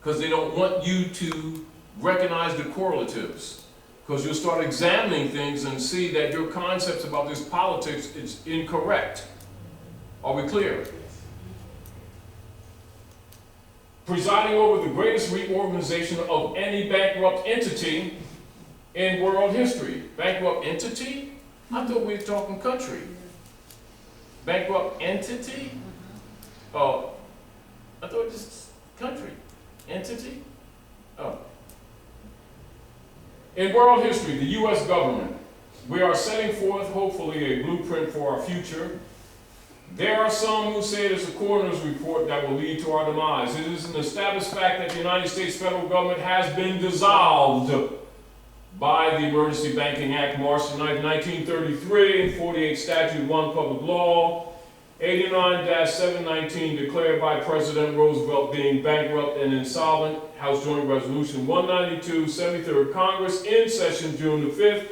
because they don't want you to recognize the correlatives. Because you'll start examining things and see that your concepts about this politics is incorrect. Are we clear? Presiding over the greatest reorganization of any bankrupt entity in world history. Bankrupt entity? I thought we were talking country. Bankrupt entity? Oh, I thought it was country. Entity? Oh. In world history, the U.S. government, we are setting forth, hopefully, a blueprint for our future. There are some who say it is a coroner's report that will lead to our demise. It is an established fact that the United States federal government has been dissolved by the Emergency Banking Act, March 9, 1933, and 48 Statute 1 Public Law, 89-719, declared by President Roosevelt being bankrupt and insolvent, House Joint Resolution 192, 73rd Congress, in session June the 5th,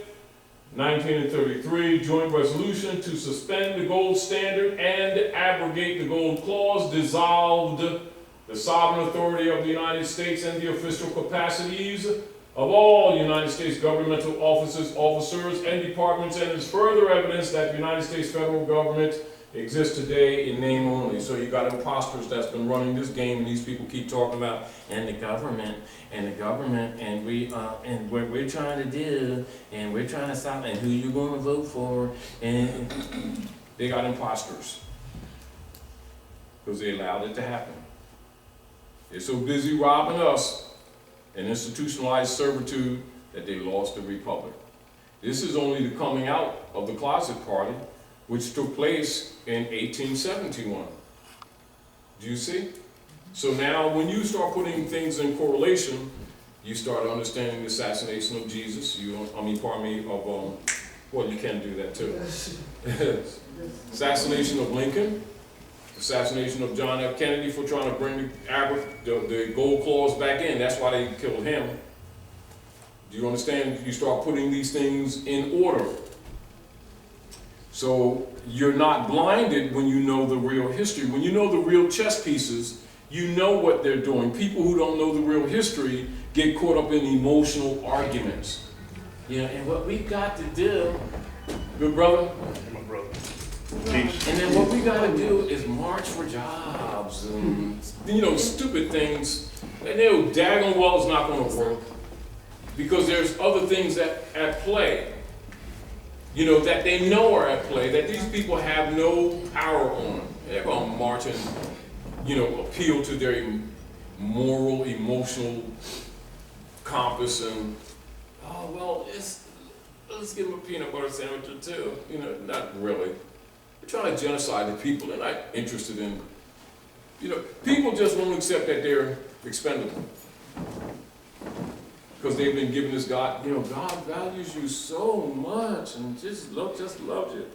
1933, joint resolution to suspend the gold standard and abrogate the gold clause, dissolved the sovereign authority of the United States and the official capacities of all United States governmental officers, and departments, and is further evidence that the United States federal government exists today in name only. So you got imposters that's been running this game, and these people keep talking about, and the government, and what we're trying to do, and we're trying to stop, and who you going to vote for, and they got imposters. Because they allowed it to happen. They're so busy robbing us and institutionalized servitude that they lost the republic. This is only the coming out of the closet party, which took place in 1871. Do you see? So now when you start putting things in correlation, you start understanding the assassination of Jesus. You can do that too. Assassination of Lincoln, assassination of John F. Kennedy for trying to bring the gold clause back in. That's why they killed him. Do you understand? You start putting these things in order. So you're not blinded when you know the real history. When you know the real chess pieces, you know what they're doing. People who don't know the real history get caught up in emotional arguments. And what we got to do, good brother? My brother. And then what we got to do is march for jobs and, stupid things. And they know daggone well it's not going to work because there's other things at play. That they know are at play, that these people have no power on. They're going to march and, appeal to their moral, emotional compass and, let's give them a peanut butter sandwich or two. Not really. They're trying to genocide the people. They're not interested in, people just won't accept that they're expendable. Because they've been given this God, God values you so much and just loves you.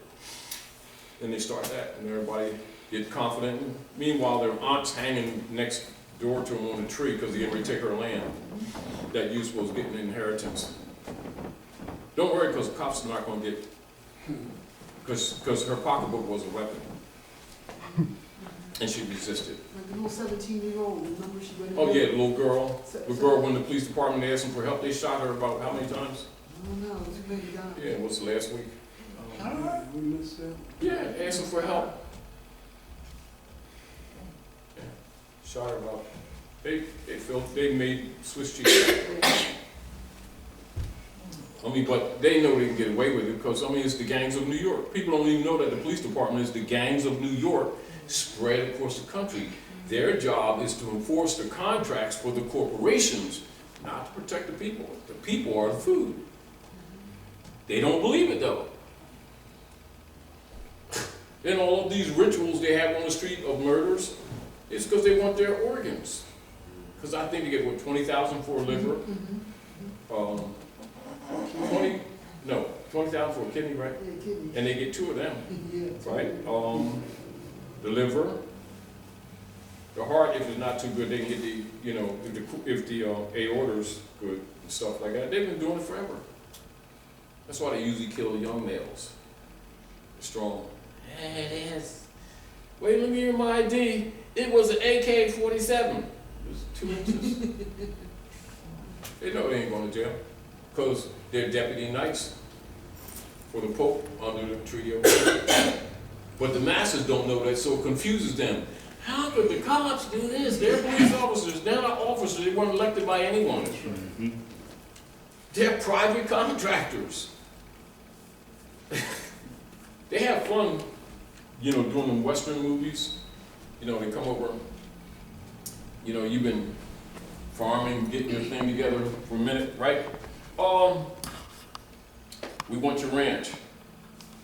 And they start that, and everybody get confident. Meanwhile, their aunt's hanging next door to them on a tree because they didn't take her land that you supposed to get an inheritance. Don't worry, because the cops are not going to get, because her pocketbook was a weapon. And she resisted. Like the little 17-year-old, remember she went in Oh there? yeah, the little girl. The girl, when the police department asked them for help, they shot her about how many times? I don't know, too many times. Yeah, it was last week. We missed that. Yeah, asked them for help. Yeah, shot her about. They made Swiss cheese. But they know they can get away with it because, it's the gangs of New York. People don't even know that the police department is the gangs of New York spread across the country. Their job is to enforce the contracts for the corporations, not to protect the people. The people are the food. They don't believe it though. And all of these rituals they have on the street of murders, it's because they want their organs. Because I think they get, $20,000 for a liver? 20,000 for a kidney, right? Yeah, kidney. And they get 2 of them, Yeah. right? The liver, the heart, if it's not too good, they can get if the aorta's good and stuff like that. They've been doing it forever. That's why they usually kill young males. They're strong. It is. Wait, let me hear my ID. It was an AK-47. It's 2 inches. They know they ain't going to jail, because they're deputy knights for the Pope under the Treaty of Rome. But the masses don't know that, so it confuses them. How could the cops do this? They're police officers, they're not officers, they weren't elected by anyone. They're private contractors. They have fun, you know, doing them Western movies. You know, they come over, you know, you've been farming, getting your thing together for a minute, right? We want your ranch.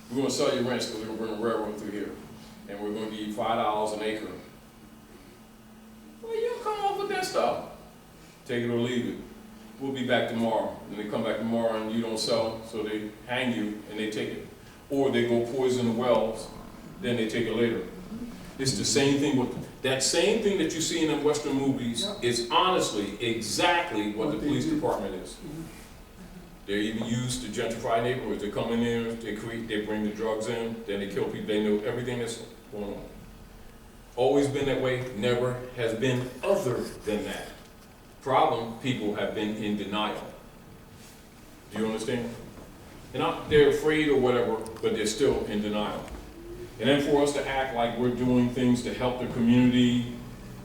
We're gonna sell your ranch because we're gonna bring a railroad through here. And we're gonna give you $5 an acre. Well, you don't come up with that stuff. Take it or leave it. We'll be back tomorrow. And they come back tomorrow and you don't sell, so they hang you and they take it. Or they go poison the wells, then they take it later. It's the same thing with, that same thing that you see in the Western movies is honestly exactly what the police department is. They're even used to gentrify neighborhoods. They come in there, they bring the drugs in, then they kill people. They know everything that's going on. Always been that way, never has been other than that. Problem, people have been in denial. Do you understand? They're afraid or whatever, but they're still in denial. And then for us to act like we're doing things to help the community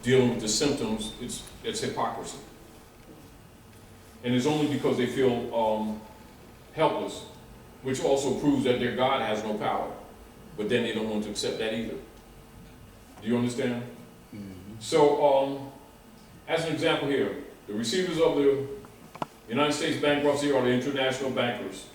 dealing with the symptoms, it's hypocrisy. And it's only because they feel helpless, which also proves that their God has no power. But then they don't want to accept that either. Do you understand? Mm-hmm. So, as an example here, the receivers of the United States bankruptcy are the international bankers.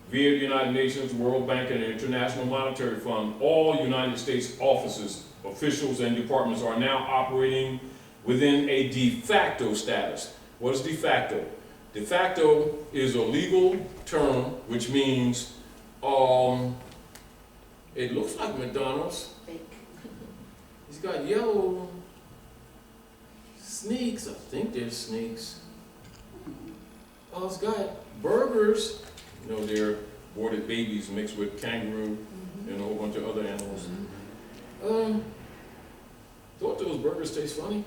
Via the United Nations, World Bank, and the International Monetary Fund, all United States offices, officials, and departments are now operating within a de facto status. What is de facto? De facto is a legal term which means it looks like McDonald's. It's got yellow sneaks. I think they're sneaks. Oh, it's got burgers. You know, they're aborted babies mixed with kangaroo and a whole bunch of other animals. Thought those burgers taste funny.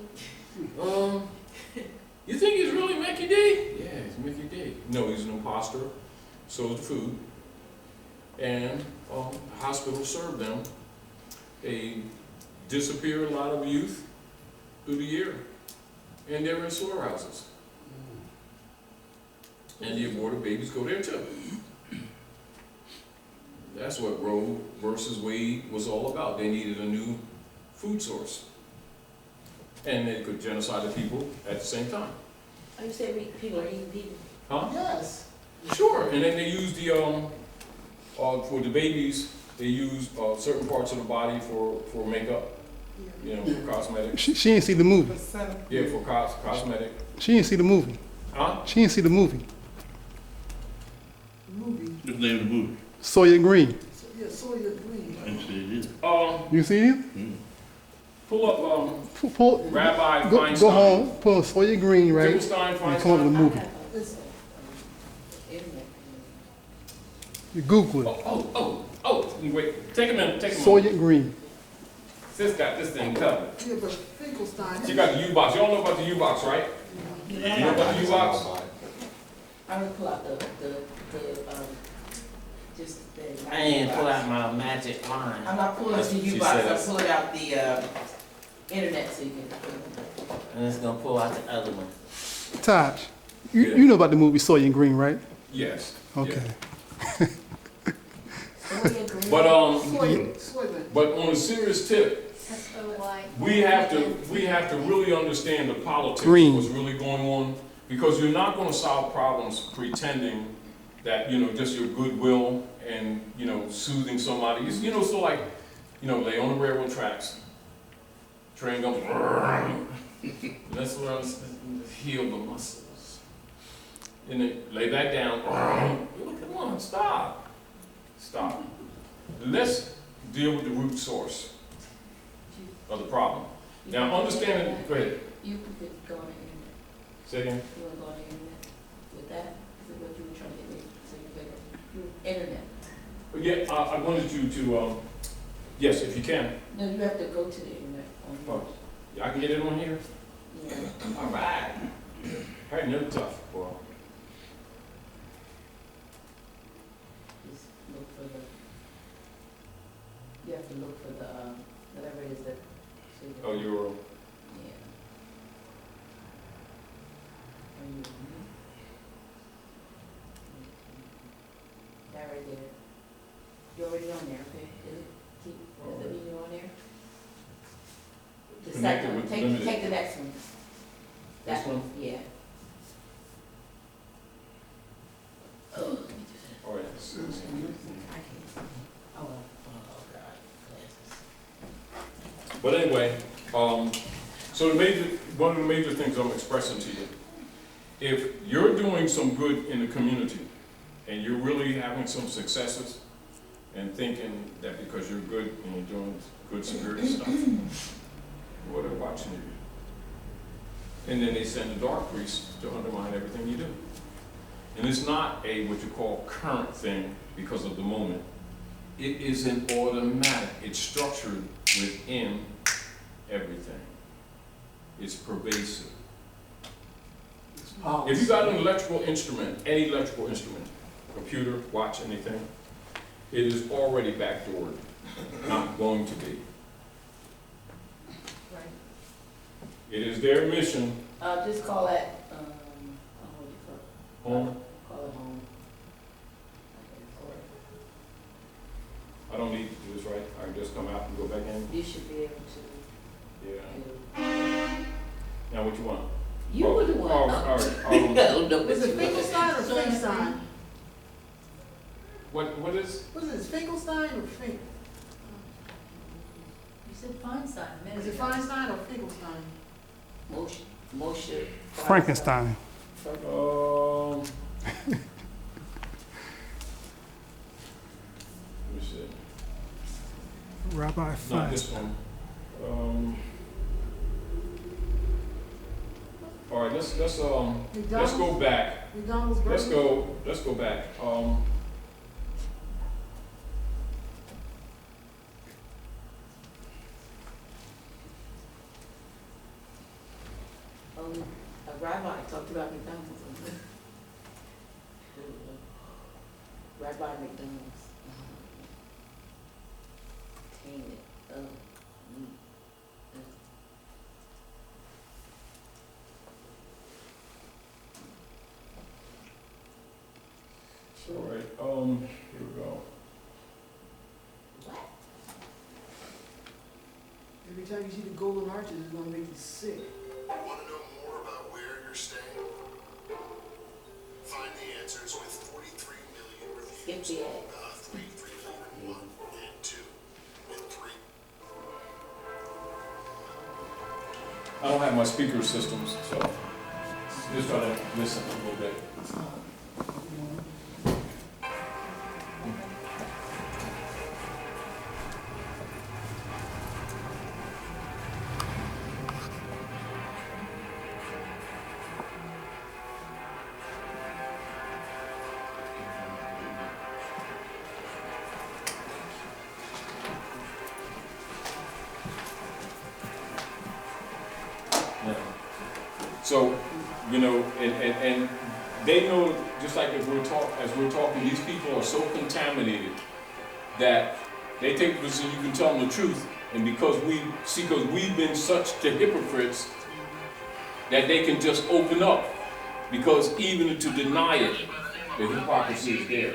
You think he's really Mickey D? Yeah, he's Mickey D. No, he's an imposter. Sold the food. And the hospital served them. They disappear a lot of youth through the year. And they're in slaughterhouses. And the aborted babies go there too. That's what Roe versus Wade was all about. They needed a new food source. And they could genocide the people at the same time. Oh, you said people are eating people? Huh? Yes. Sure. And then they used the, for the babies, they used certain parts of the body for makeup. You know, for cosmetics. She didn't see the movie. Yeah, for cosmetic. She didn't see the movie. Huh? She didn't see the movie. Movie. What's the name of the movie? Sawyer Green. Yeah, Sawyer Green. I didn't see it You see it? either. Pull up Pull, Rabbi go Feinstein. home, pull Sawyer Green, right? Finkelstein, And come up with Feinstein. the movie. It's, Internet. You Google it. Wait, take a minute, Sawyer Green. Sis got this thing covered. yeah, but Finkelstein. She got the U-box. Y'all know about the U-box, right? You know about the U-box? I'm gonna pull out the just the. I ain't pull out my magic line. I'm not pulling out the That's what she U-box, says. I'm pulling out the internet so you can. And it's gonna pull out the other one. Taj, Yeah. you know about the movie Sawyer Green, right? Yes. Okay. Yeah. But Sawyer. but on a serious tip, we have to really understand the politics Green. of what's really going on, because you're not going to solve problems pretending that, you know, just your goodwill and, you know, soothing somebody. You know, so like, you know, lay on the railroad tracks, train goes, let's learn to heal the muscles, and then lay that down. Come on, stop. Let's deal with the root source of the problem. Now, understanding, go ahead. You could go on the internet. Say again. You wanna go on the internet with that? Is it what you were trying to get me? So you could, internet. But yeah, I wanted you to, yes, if you can. No, you have to go to the internet. Oh, yeah, I can get it on here. Yeah. All right. Hey, no tough, boy. Just look for the, you have to look for the, whatever it is that. so you- Oh, you're, Yeah. Are you? That right there. You're already on there, okay? Is it, does it mean you're on there? The Connected second one, with take limited. the next one. This one? Yeah. Oh, let me do that. all right. I can't. Oh, well. Oh, God, glasses. But anyway, so one of the major things I'm expressing to you, if you're doing some good in the community and you're really having some successes and thinking that because you're good and you're doing good security stuff, well, they're watching you. And then they send the dark priests to undermine everything you do. And it's not a what you call current thing because of the moment. It is an automatic. It's structured within everything. It's pervasive. If you got an electrical instrument, any electrical instrument, computer, watch, anything, it is already backdoored, not going to be. Right. It is their mission, Just call it, what do you call it? home. Call it home. I don't need to do this, right? I can just come out and go back in? You should be able to Yeah. do. Now what you want? You were the one. all right. No, Is it Finkelstein or Finkelstein? What is? What is it, Finkelstein or Fink? You said Feinstein a minute Is it ago. Feinstein or Finkelstein? Moshe. Frankenstein. Let me see. Rabbi Not Fine. this one. All right, let's go back. McDonald's burger? Let's go back. A rabbi talked about McDonald's. Rabbi McDonald's. Tainted. Oh, meat. All right, here we go. What? Every time you see the golden arches, it's gonna make you sick. Want to know more about where you're staying? Find the answers with 43 million Skip reviews. the ad. 43 million, 1 and 2 and 3. I don't have my speaker systems, so just try to listen a little bit. Yeah. So, you know, and they know, just like as we're talking, these people are so contaminated that they take the position you can tell them the truth, and because we've been such the hypocrites that they can just open up, because even to deny it, the hypocrisy is there.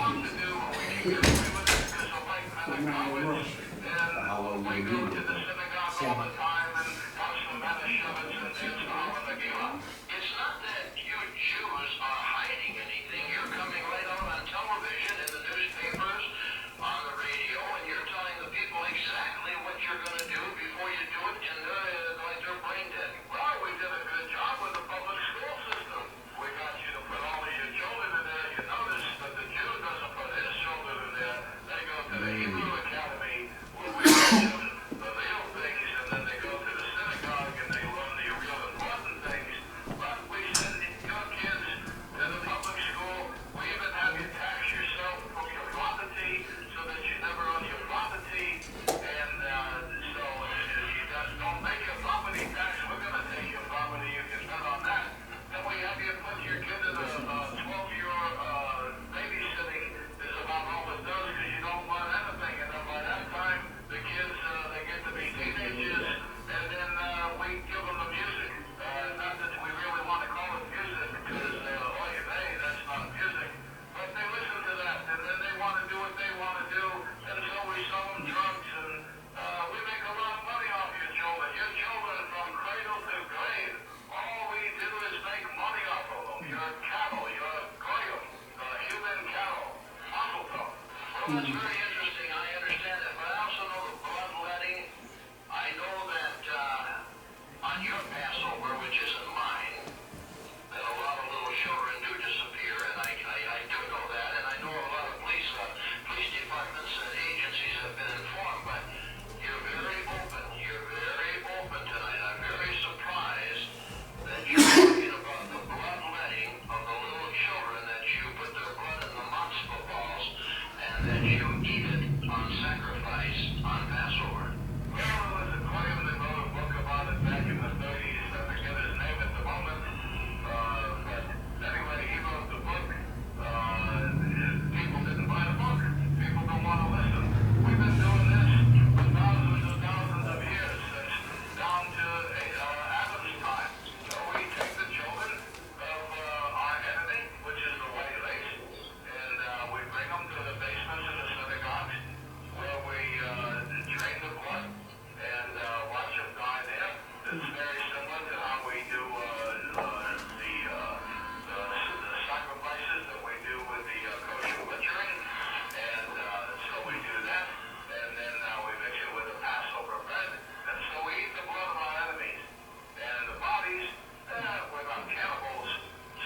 want to do, we can get away with it because of like college, and we go to the synagogue all the time and watch the Manischewitz and dance the Hava Nagila. It's not that you Jews are hiding anything. You're coming right out on television, in the newspapers, on the radio, and you're telling the people exactly what you're going to do before you do it, and they're like they're brain dead. Well, we did a good job with the public school system. We got you to put all of your children in there. You notice that the Jew doesn't put his children in there. They go to the Hebrew Academy, where we teach them the real things, and then they go to the synagogue and they learn the real important things. But we send your kids to the public school. We even have you tax yourself from your property so that you never own your property. And so you guys don't make your property tax. We're going to take your property. You can spend on that. Then we have you put your kid in a 12-year babysitting is about all it does because you don't learn anything. And then by that time, the kids, they get to be teenagers, and then we give them the music. Not that we really want to call it music because, oh, you may, that's not music. But they listen to that, and then they want to do what they want to do, and so we sell them drugs, and we make a lot of money off your children. Your children from cradle to grave, all we do is make money off of them. You're cattle, you're goyim, human cattle, mazel. Well, that's very interesting, I understand that, but I also know the bloodletting. I know that on your Passover, which isn't mine, that a lot of little children do disappear, and I do know that, and I know a lot of police departments and agencies have been informed, but you're very open tonight. I'm very surprised that you're talking about the bloodletting of the little children, that you put their blood in the matzah balls, and that you eat it on sacrifice on Passover. Well, there was a claim that wrote a book about it back in the 30s. I forget his name at the moment. But anyway, he wrote the book. People didn't buy the book. People don't want to listen. We've been doing this for thousands and thousands of years, since down to Adam's time. So we take the children of our enemy, which is the white race, and we bring them to the basements of the synagogues, where we drain the blood and watch them die there. It's very similar to how we do the sacrifices that we do with the kosher butchering, and so we do that, and then we mix it with the Passover bread, and so we eat the blood of our enemies, and the bodies, we're not cannibals,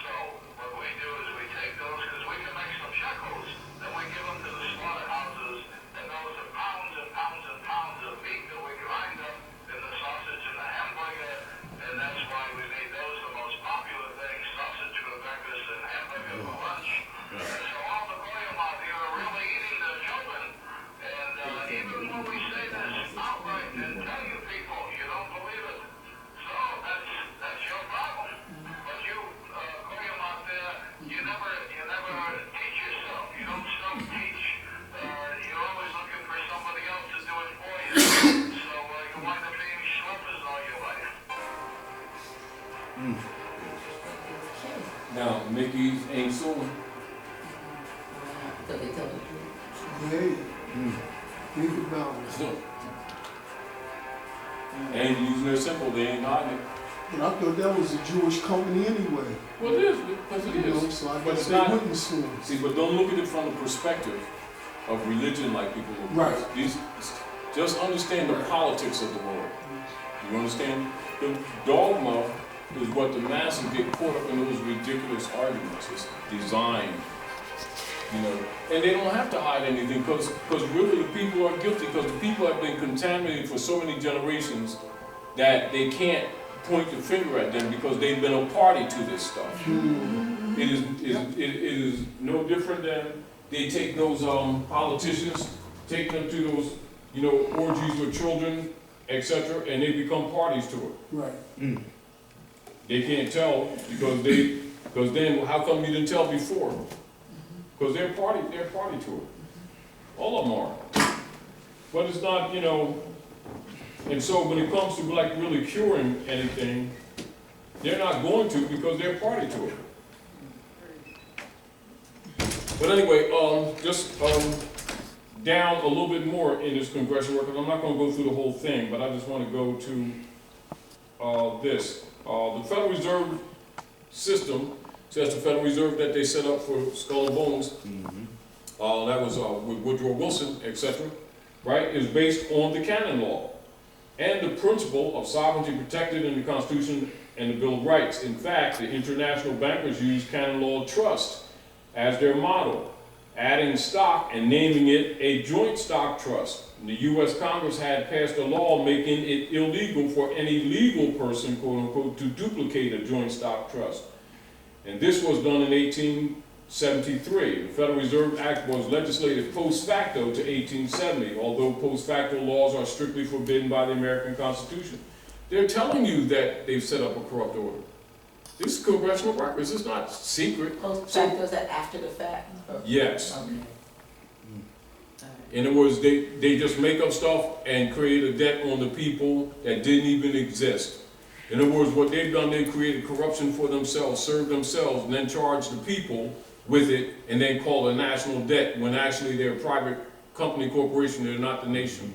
so what we do is we take those, because we can make some shekels, then we give them to the slaughterhouses, and those are pounds and pounds and pounds of meat that we grind up in the sausage and the hamburger, and that's why we made those the most popular things, sausage for breakfast and hamburger for lunch. And so all the goyim out here are really eating their children, and even when we say this outright and tell you people, you don't believe it. So that's your problem. But you goyim out there, you never teach yourself. You don't self-teach. You're always looking for somebody else to do it for you. So you wind up being schleppers all your life. Now, Mickey ain't suing. So they tell the truth. Hey, think about it. So, and using their symbol, they ain't hiding it. But I thought that was a Jewish company anyway. Well, it is, because it You know, is. so I But guess it's they not- wouldn't sue. See, but don't look at it from the perspective of religion like people look. Right. Just understand the politics of the world. You understand? The dogma is what the masses get caught up in, those ridiculous arguments. It's designed, you know, and they don't have to hide anything because really the people are guilty, because the people have been contaminated for so many generations that they can't point the finger at them because they've been a party to this stuff. It is no different than they take those politicians, take them to those, you know, orgies with children, etc., and they become parties to it. Right. They can't tell because then how come you didn't tell before? Because they're party to it. All of them are. But it's not, you know, and so when it comes to like really curing anything, they're not going to because they're party to it. But anyway, just down a little bit more in this congressional record. I'm not going to go through the whole thing, but I just want to go to this. The Federal Reserve System says the Federal Reserve that they set up for Skull and Bones, that was with Woodrow Wilson, etc., right, is based on the canon law and the principle of sovereignty protected in the Constitution and the Bill of Rights. In fact, the international bankers use canon law trust as their model, adding stock and naming it a joint stock trust. And the U.S. Congress had passed a law making it illegal for any legal person, quote unquote, to duplicate a joint stock trust. And this was done in 1873. The Federal Reserve Act was legislated post facto to 1870, although post facto laws are strictly forbidden by the American Constitution. They're telling you that they've set up a corrupt order. This is congressional records. It's not secret. Post facto, is that after the fact? Yes. Okay. In other words, they just make up stuff and create a debt on the people that didn't even exist. In other words, what they've done, they've created corruption for themselves, served themselves, and then charged the people with it, and then call it a national debt when actually they're a private company corporation, they're not the nation.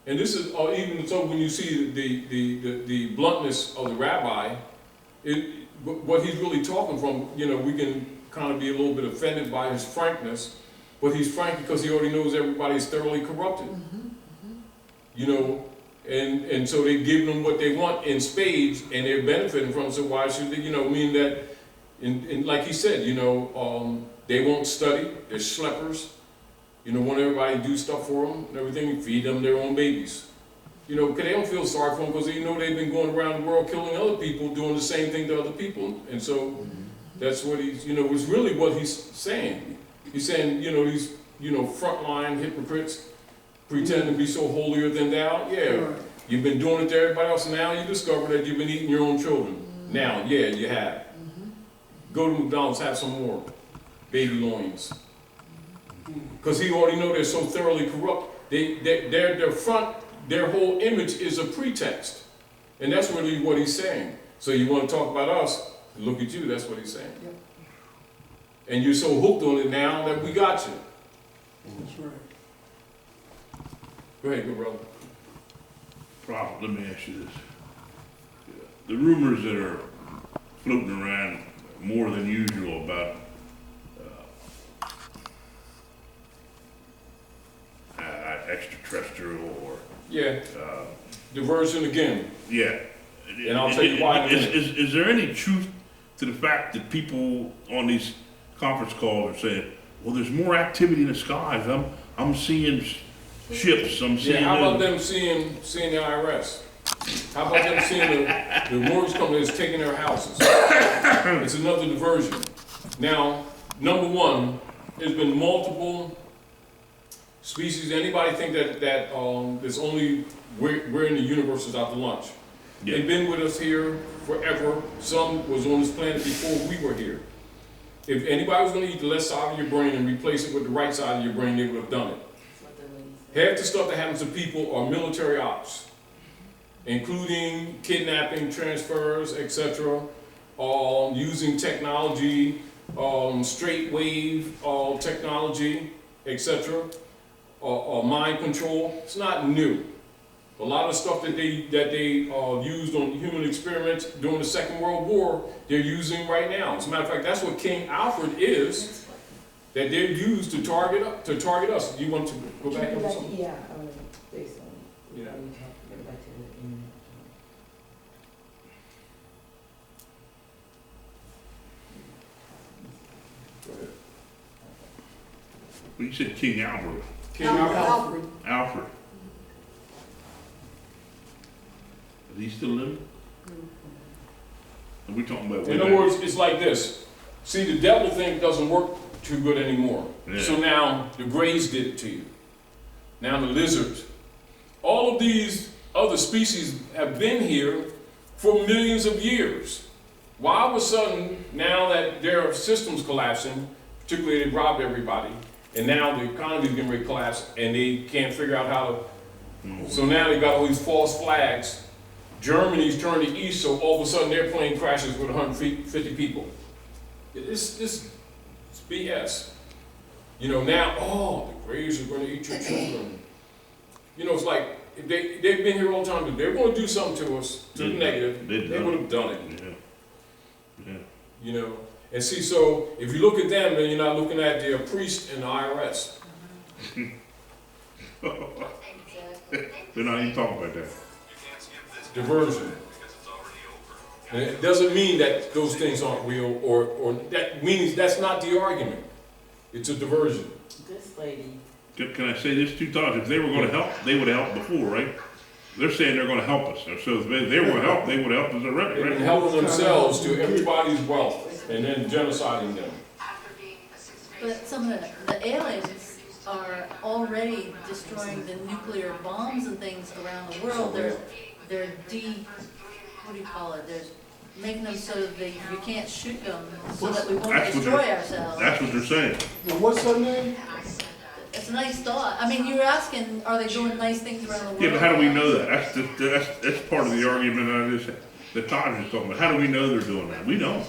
And this is even so when you see the bluntness of the rabbi, what he's really talking from, you know, we can kind of be a little bit offended by his frankness, but he's frank because he already knows everybody's thoroughly corrupted. You know, and so they give them what they want in spades, and they're benefiting from it, so why should they, you know, mean that, and like he said, you know, they won't study, they're schleppers, you know, want everybody to do stuff for them and everything, feed them their own babies. You know, because they don't feel sorry for them because they know they've been going around the world killing other people, doing the same thing to other people. And so that's what he's, you know, it's really what he's saying. He's saying, you know, these, you know, frontline hypocrites pretend to be so holier than thou. Yeah, you've been doing it to everybody else, and now you discover that you've been eating your own children. Now, yeah, you have. Go to McDonald's, have some more baby loins. Because he already know they're so thoroughly corrupt. Their whole image is a pretext. And that's really what he's saying. So you want to talk about us, look at you, that's what he's saying. Yep. And you're so hooked on it now that we got you. That's right. Go ahead, good brother. Prophet, let me ask you this. The rumors that are floating around more than usual about extraterrestrial or Yeah, diversion again. yeah. And I'll tell you why in a minute. Is there any truth to the fact that people on these conference calls are saying, well, there's more activity in the skies. I'm seeing ships. I'm seeing. Yeah, how about them seeing the IRS? How about them seeing the Moorish company that's taking their houses? It's another diversion. Now, number one, there's been multiple species. Anybody think that there's only we're in the universe is out to lunch? Yeah. They've been with us here forever. Some was on this planet before we were here. If anybody was going to eat the left side of your brain and replace it with the right side of your brain, they would have done it. That's what the lady said. Half the stuff that happens to people are military ops, including kidnapping, transfers, etc., using technology, straight wave technology, etc., mind control. It's not new. A lot of stuff that they used on human experiments during the Second World War, they're using right now. As a matter of fact, that's what King Alfred is, that they're used to target us. Do you want to go back over something? Yeah, there's some. Yeah. Go back to the internet. Go ahead. Well, you said King Albert. King Alfred. Alfred. Alfred. Is he still living? Are we talking about? In other words, it's like this. See, the devil thing doesn't work too good anymore. Yeah. So now the Greys did it to you. Now the lizards. All of these other species have been here for millions of years. Why all of a sudden, now that their system's collapsing, particularly they robbed everybody, and now the economy's getting ready to collapse, and they can't figure out how to. So now they got all these false flags. Germany's turned to east, so all of a sudden their plane crashes with 150 people. It's BS. You know, now, oh, the Grays are gonna eat your children. You know, it's like, if they've been here all the time, if they were gonna do something to us, to the negative, they would have done it. Yeah. You know, and see, so if you look at them, then you're not looking at the priest and the IRS. They're not even talking about that. Diversion. And it doesn't mean that those things aren't real, or that means that's not the argument. It's a diversion. This lady, Can I say this 2 times? If they were gonna help, they would have helped before, right? They're saying they're gonna help us. So if they were gonna help, they would have helped us already, They've been right? helping themselves to everybody's wealth and then genociding them. But some of the aliens are already destroying the nuclear bombs and things around the world. They're what do you call it? They're making them so that you can't shoot them, so that we won't That's what destroy they're- ourselves. That's what they're saying. Now, what's her name? It's a nice thought. I mean, you were asking, are they doing nice things around the world? Yeah, but how do we know that? That's part of the argument that Taj is talking about. How do we know they're doing that? We don't.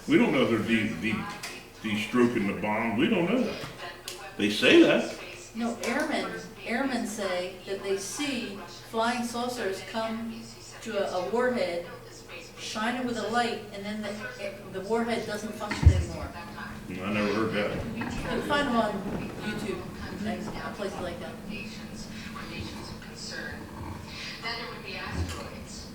We don't know if they're de-stroking the bomb. We don't know that. They say that. No, airmen say that they see flying saucers come to a warhead, shine it with a light, and then the warhead doesn't function anymore. I never heard that. You can find them on YouTube, things, places like that. Nations of concern. Then it would be asteroids.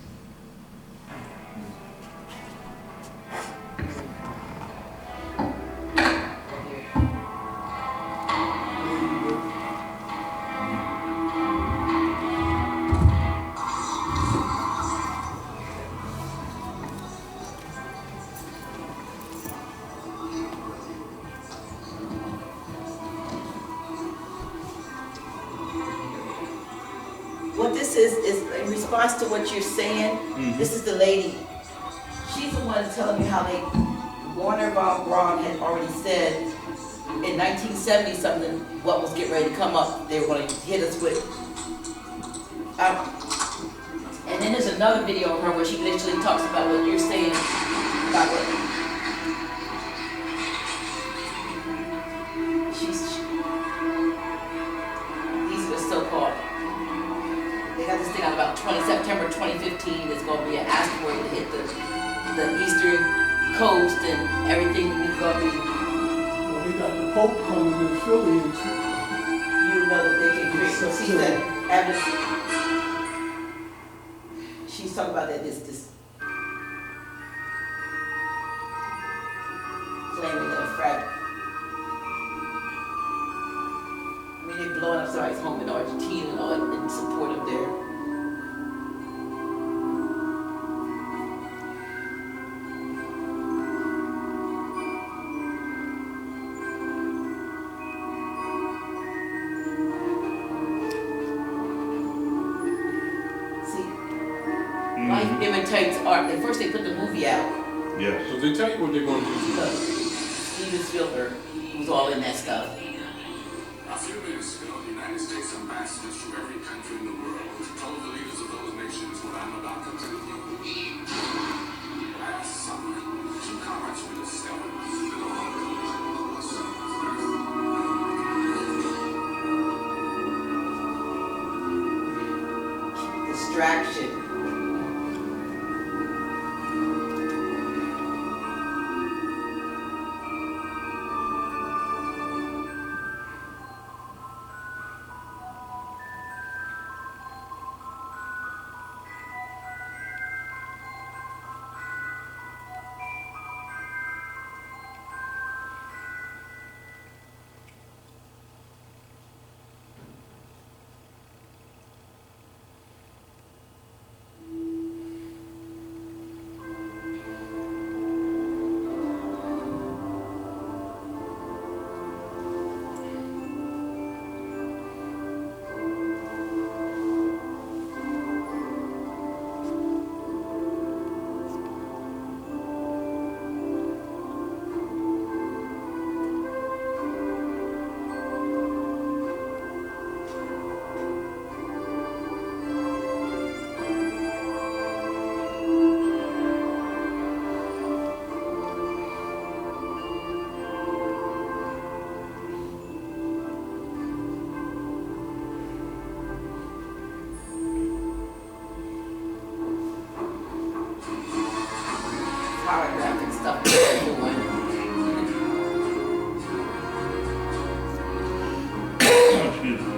What this is in response to what you're saying. This is the lady. She's the one telling me how they, Warner Von Braun had already said in 1970 something what was getting ready to come up. They were going to hit us with. And then there's another video of her where she literally talks about what you're saying about what these are so-called. They got this thing on about September 2015. There's going to be an asteroid to hit the eastern coast, and everything is going to be. Well, they got the Pope coming to Philly and You know that they can create. So see that evidence. She's talking about that this claiming that a fragment. I mean, they're blowing up somebody's home in Argentina and all in support of their. Life imitates art. At first they put the movie out. Yes. So they tell you what they're going to do. Look, Steven Spielberg was all in that stuff. A few minutes ago, the United States ambassadors from every country in the world told the leaders of those nations what I'm about to tell you. Last summer, two comets were discovered in a long collision with the sun's Earth. Distraction. Excuse me.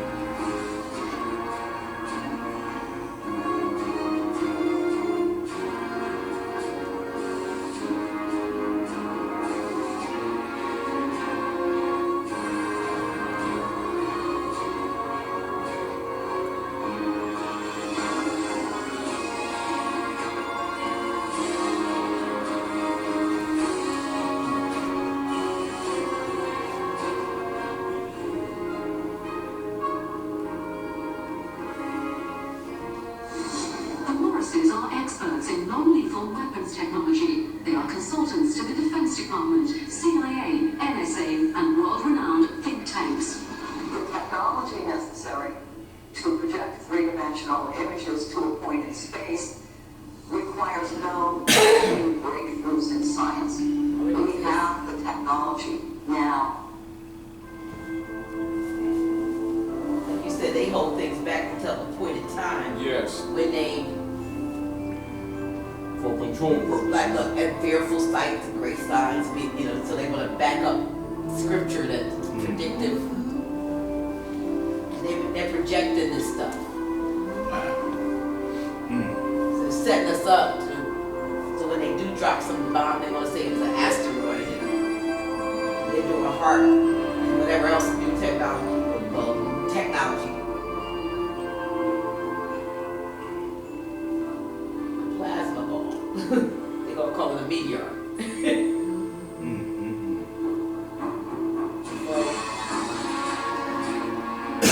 The Morrises are experts in non-lethal weapons technology. They are consultants to the Defense Department, CIA, NSA, and world-renowned think tanks. The technology necessary to project three-dimensional images to a point in space requires no new breakthroughs in science. We have the technology now. Like you said, they hold things back until a point in time Yes, when they, for control purposes. like, look at fearful sights and great signs, you know, so they want to back up scripture that's predictive. And they're projecting this stuff. So setting us up to, so when they do drop some bomb, they want to say it was an asteroid. And they're doing heart and whatever else new technology. Plasma ball. They're gonna call it a meteor.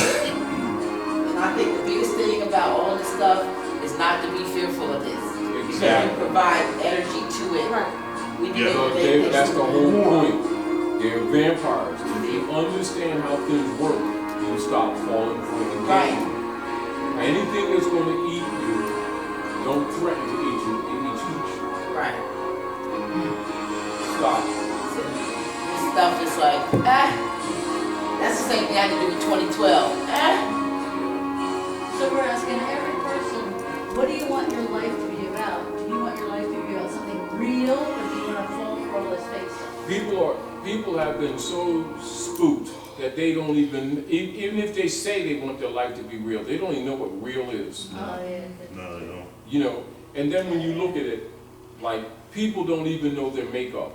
And I think the biggest thing about all this stuff is not to be fearful of this. Because Exactly. we provide energy to it. We need Yeah, to But make that's it the whole point. They're vampires. If you understand how things work, you stop falling for the game. Right. Anything that's going to eat you, don't threaten to eat you. It eats you. Right. Stop. So this stuff is like, that's the same thing I had to do in 2012. So we're asking every person, what do you want your life to be about? Do you want your life to be about something real, or do you want to fall for all this fake stuff? People have been so spooked that they don't even if they say they want their life to be real, they don't even know what real is. Oh, yeah. No, they don't. You know, and then when you look at it, like, people don't even know their makeup.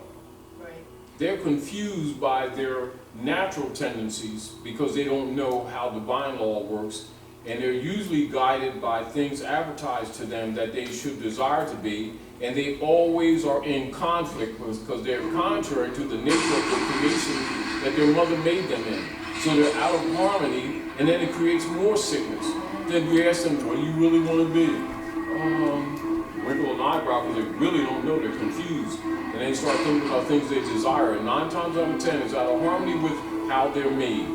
Right. They're confused by their natural tendencies because they don't know how divine law works, and they're usually guided by things advertised to them that they should desire to be, and they always are in conflict because they're contrary to the nature of the creation that their mother made them in. So they're out of harmony, and then it creates more sickness. Then we ask them, what do you really want to be? Wrinkle an eyebrow because they really don't know, they're confused. And they start thinking about things they desire, and 9 times out of 10 it's out of harmony with how they're made.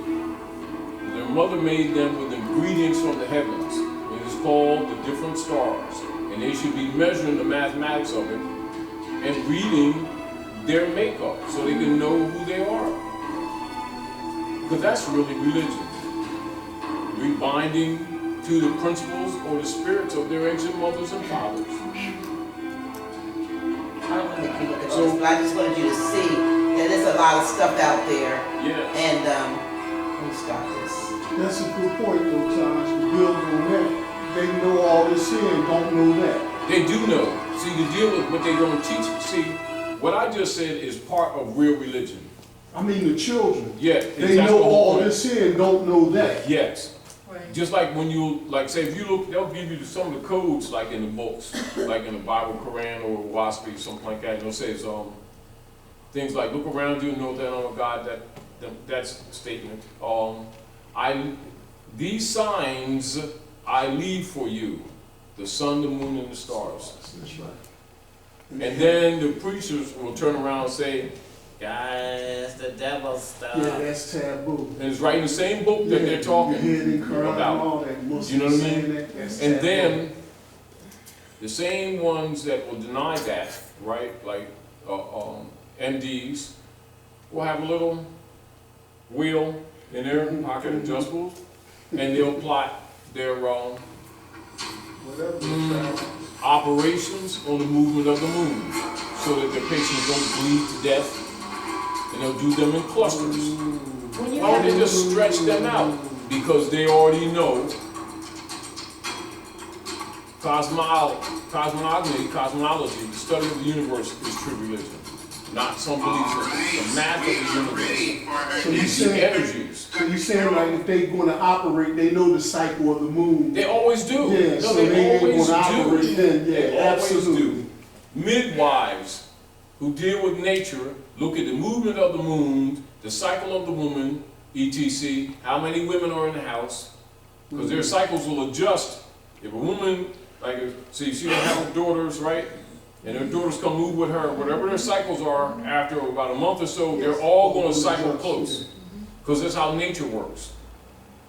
Their mother made them with ingredients from the heavens. It is called the different stars. And they should be measuring the mathematics of it and reading their makeup so they can know who they are. Because that's really religion. Rebinding to the principles or the spirits of their ancient mothers and fathers. I don't think you look at all this, but I just wanted you to see that there's a lot of stuff out there. Yes. And let me stop this. That's a good point though, Taj, to build on that. They know all this here and don't know that. They do know. See, the deal with what they don't teach. See, what I just said is part of real religion. I mean the children. Yeah. They know all this here and don't know that. Yes. Right. Just like when you, like, say, if you look, they'll give you some of the codes, like in the books, like in the Bible, Quran, or WASP, something like that. And it'll say things like, look around you and know that, oh God, that's a statement. These signs I leave for you, the sun, the moon, and the stars. That's right. And then the preachers will turn around and say, Guys, the devil stuff. Yeah, that's taboo. and it's right in the same book that they're talking You hear them crying about. all that. Muslims You know what I saying mean? that, that's And taboo. then the same ones that will deny that, right, like MDs, will have a little wheel in their pocket adjustables, and they'll plot their Whatever the child. operations on the movement of the moon, so that their patients don't bleed to death, and they'll do them in clusters. When you Why have don't they just stretch them out? because they already know cosmology, the study of the universe is true religion, not some belief system. The math of the universe, So you it's the saying, energies. so you saying like if they gonna operate, they know the cycle of the moon. They always do. Yeah, No, so they they ain't always gonna operate do. then, They yeah, always absolutely. do. Midwives who deal with nature look at the movement of the moon, the cycle of the woman, etc. How many women are in the house? Because their cycles will adjust. If a woman, like, see, she don't have daughters, right? And her daughters come move with her, whatever their cycles are, after about a month or so, they're all going to cycle close. Because that's how nature works.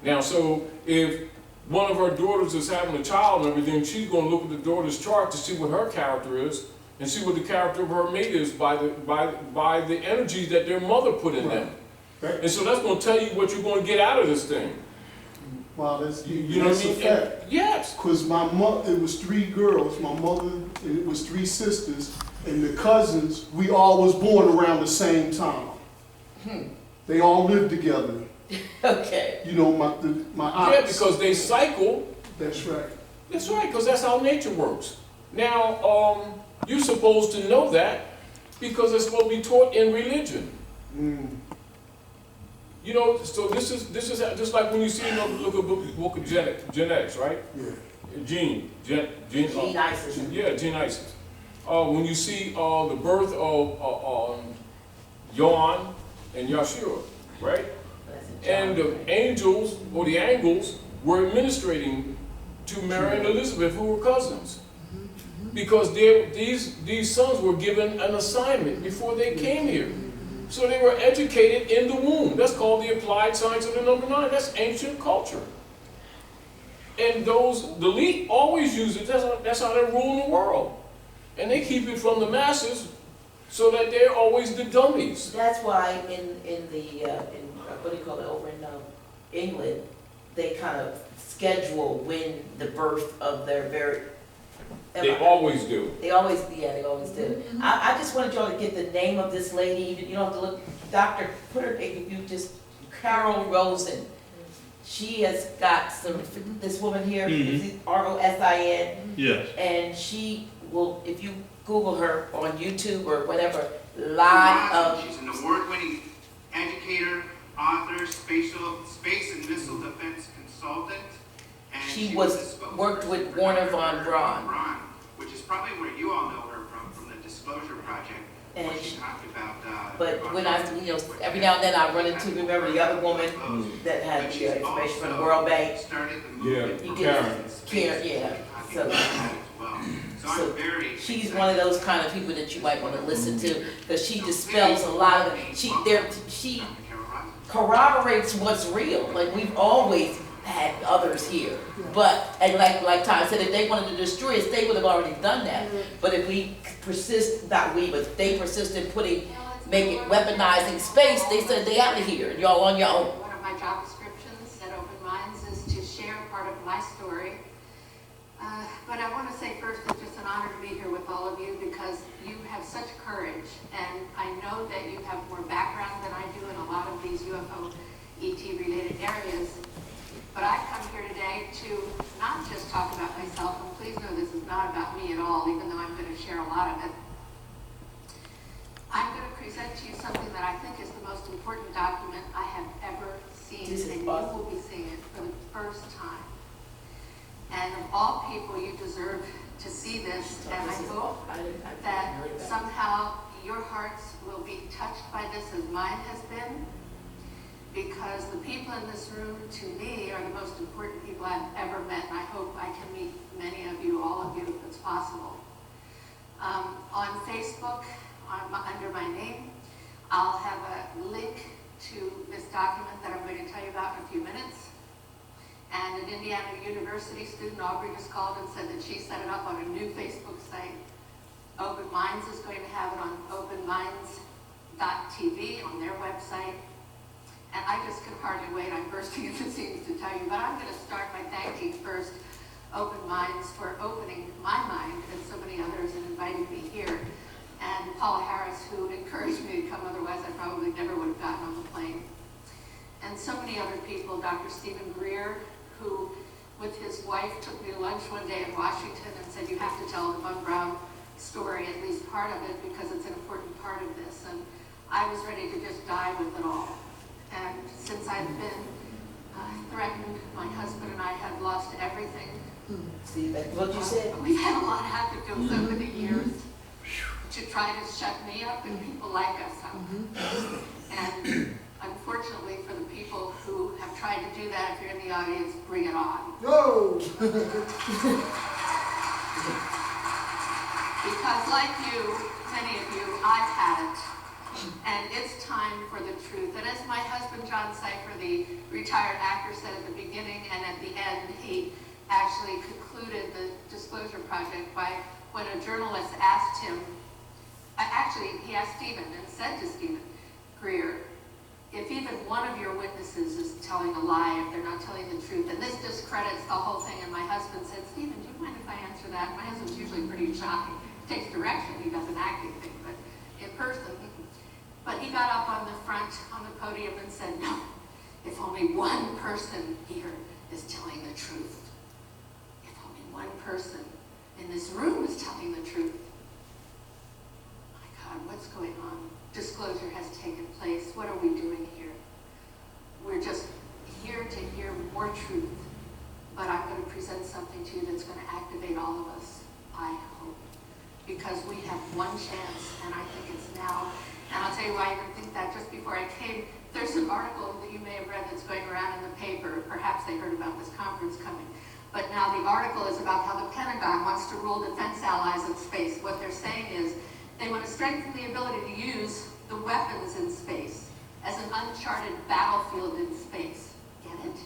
Now, so if one of her daughters is having a child and everything, she's going to look at the daughter's chart to see what her character is and see what the character of her mate is by the energies that their mother put in them. Right. And so that's going to tell you what you're going to get out of this thing. Wow, that's, You know that's what I mean? a fact. Yes. Cause my mother, it was 3 girls, my mother, and it was 3 sisters, and the cousins, we all was born around the same time. They all lived together. Okay. You know, my aunts. Yeah, because they cycle. That's right. That's right, because that's how nature works. Now, you're supposed to know that because it's supposed to be taught in religion. You know, so this is just like when you see in look at book of genetics, right? Yeah. Gene Isis. Yeah, gene Isis. When you see the birth of Yohan and Yahshua, right? And the angels or the angles were administrating to Mary and Elizabeth, who were cousins, because these sons were given an assignment before they came here. So they were educated in the womb. That's called the applied science of the number 9. That's ancient culture. And the elite always use it. That's how they're ruling the world. And they keep it from the masses so that they're always the dummies. That's why in what do you call it, over in England, they kind of schedule when the birth of their very... They always do. They always do. I just wanted y'all to get the name of this lady. You don't have to look, Dr. Put her, if you just, Carol Rosen. She has got this woman here, Rosin. Yes. And she will, if you Google her on YouTube or whatever, live. She's an award-winning educator, author, space and missile defense consultant. And she worked with Warner von Braun. Which is probably where you all know her from the Disclosure Project. And where she talked about, but when I, every now and then I run into, remember the other woman that had the information from the World Bank? Yeah, Karen, yeah. So she's one of those kind of people that you might want to listen to, because she dispels a lot of it. She corroborates what's real. Like, we've always had others here. But, and like Todd said, if they wanted to destroy us, they would have already done that. But if we persist, not we, but they persist in weaponizing space, they said they out of here, and y'all on your own. One of my job descriptions at Open Minds is to share part of my story. But I want to say first, it's just an honor to be here with all of you, because you have such courage, and I know that you have more background than I do in a lot of these UFO ET related areas. But I've come here today to not just talk about myself, and please know this is not about me at all, even though I'm going to share a lot of it. I'm going to present to you something that I think is the most important document I have ever seen, and you will be seeing it for the first time. And of all people, you deserve to see this, and I hope that somehow your hearts will be touched by this as mine has been, because the people in this room, to me, are the most important people I've ever met, and I hope I can meet many of you, all of you, if it's possible. On Facebook, under my name, I'll have a link to this document that I'm going to tell you about in a few minutes. And an Indiana University student, Aubrey, just called and said that she set it up on a new Facebook site. Open Minds is going to have it on openminds.tv on their website. And I just can hardly wait. I'm bursting into seams to tell you, but I'm going to start by thanking first Open Minds for opening my mind, and so many others, and inviting me here. And Paula Harris, who encouraged me to come, otherwise I probably never would have gotten on the plane. And and so many other people. Dr. Stephen Greer, who with his wife took me to lunch one day in Washington and said, you have to tell the Von Braun story, at least part of it, because it's an important part of this. And I was ready to just die with it all. And since I've been threatened, my husband and I have lost everything. See, that's what you said. We've had a lot happen to us over the years to try to shut me up and people like us up. And unfortunately for the people who have tried to do that, if you're in the audience, bring it on. No! Because like you, many of you, I've had it. And it's time for the truth. And as my husband, John Cipher, the retired actor, said at the beginning and at the end, he actually concluded the disclosure project by when a journalist asked him, he asked Stephen and said to Stephen Greer, if even one of your witnesses is telling a lie, if they're not telling the truth, and this discredits the whole thing, and my husband said, Stephen, do you mind if I answer that? My husband's usually pretty shy. He takes direction, he does an acting thing, but in person. But he got up on the front, on the podium and said, no, if only one person here is telling the truth, if only one person in this room is telling the truth, my God, what's going on? Disclosure has taken place. What are we doing here? We're just here to hear more truth, but I'm going to present something to you that's going to activate all of us, I hope, because we have one chance, and I think it's now. And I'll tell you why I even think that. Just before I came, there's an article that you may have read that's going around in the paper. Perhaps they heard about this conference coming. But now the article is about how the Pentagon wants to rule defense allies in space. What they're saying is they want to strengthen the ability to use the weapons in space as an uncharted battlefield in space. Get it?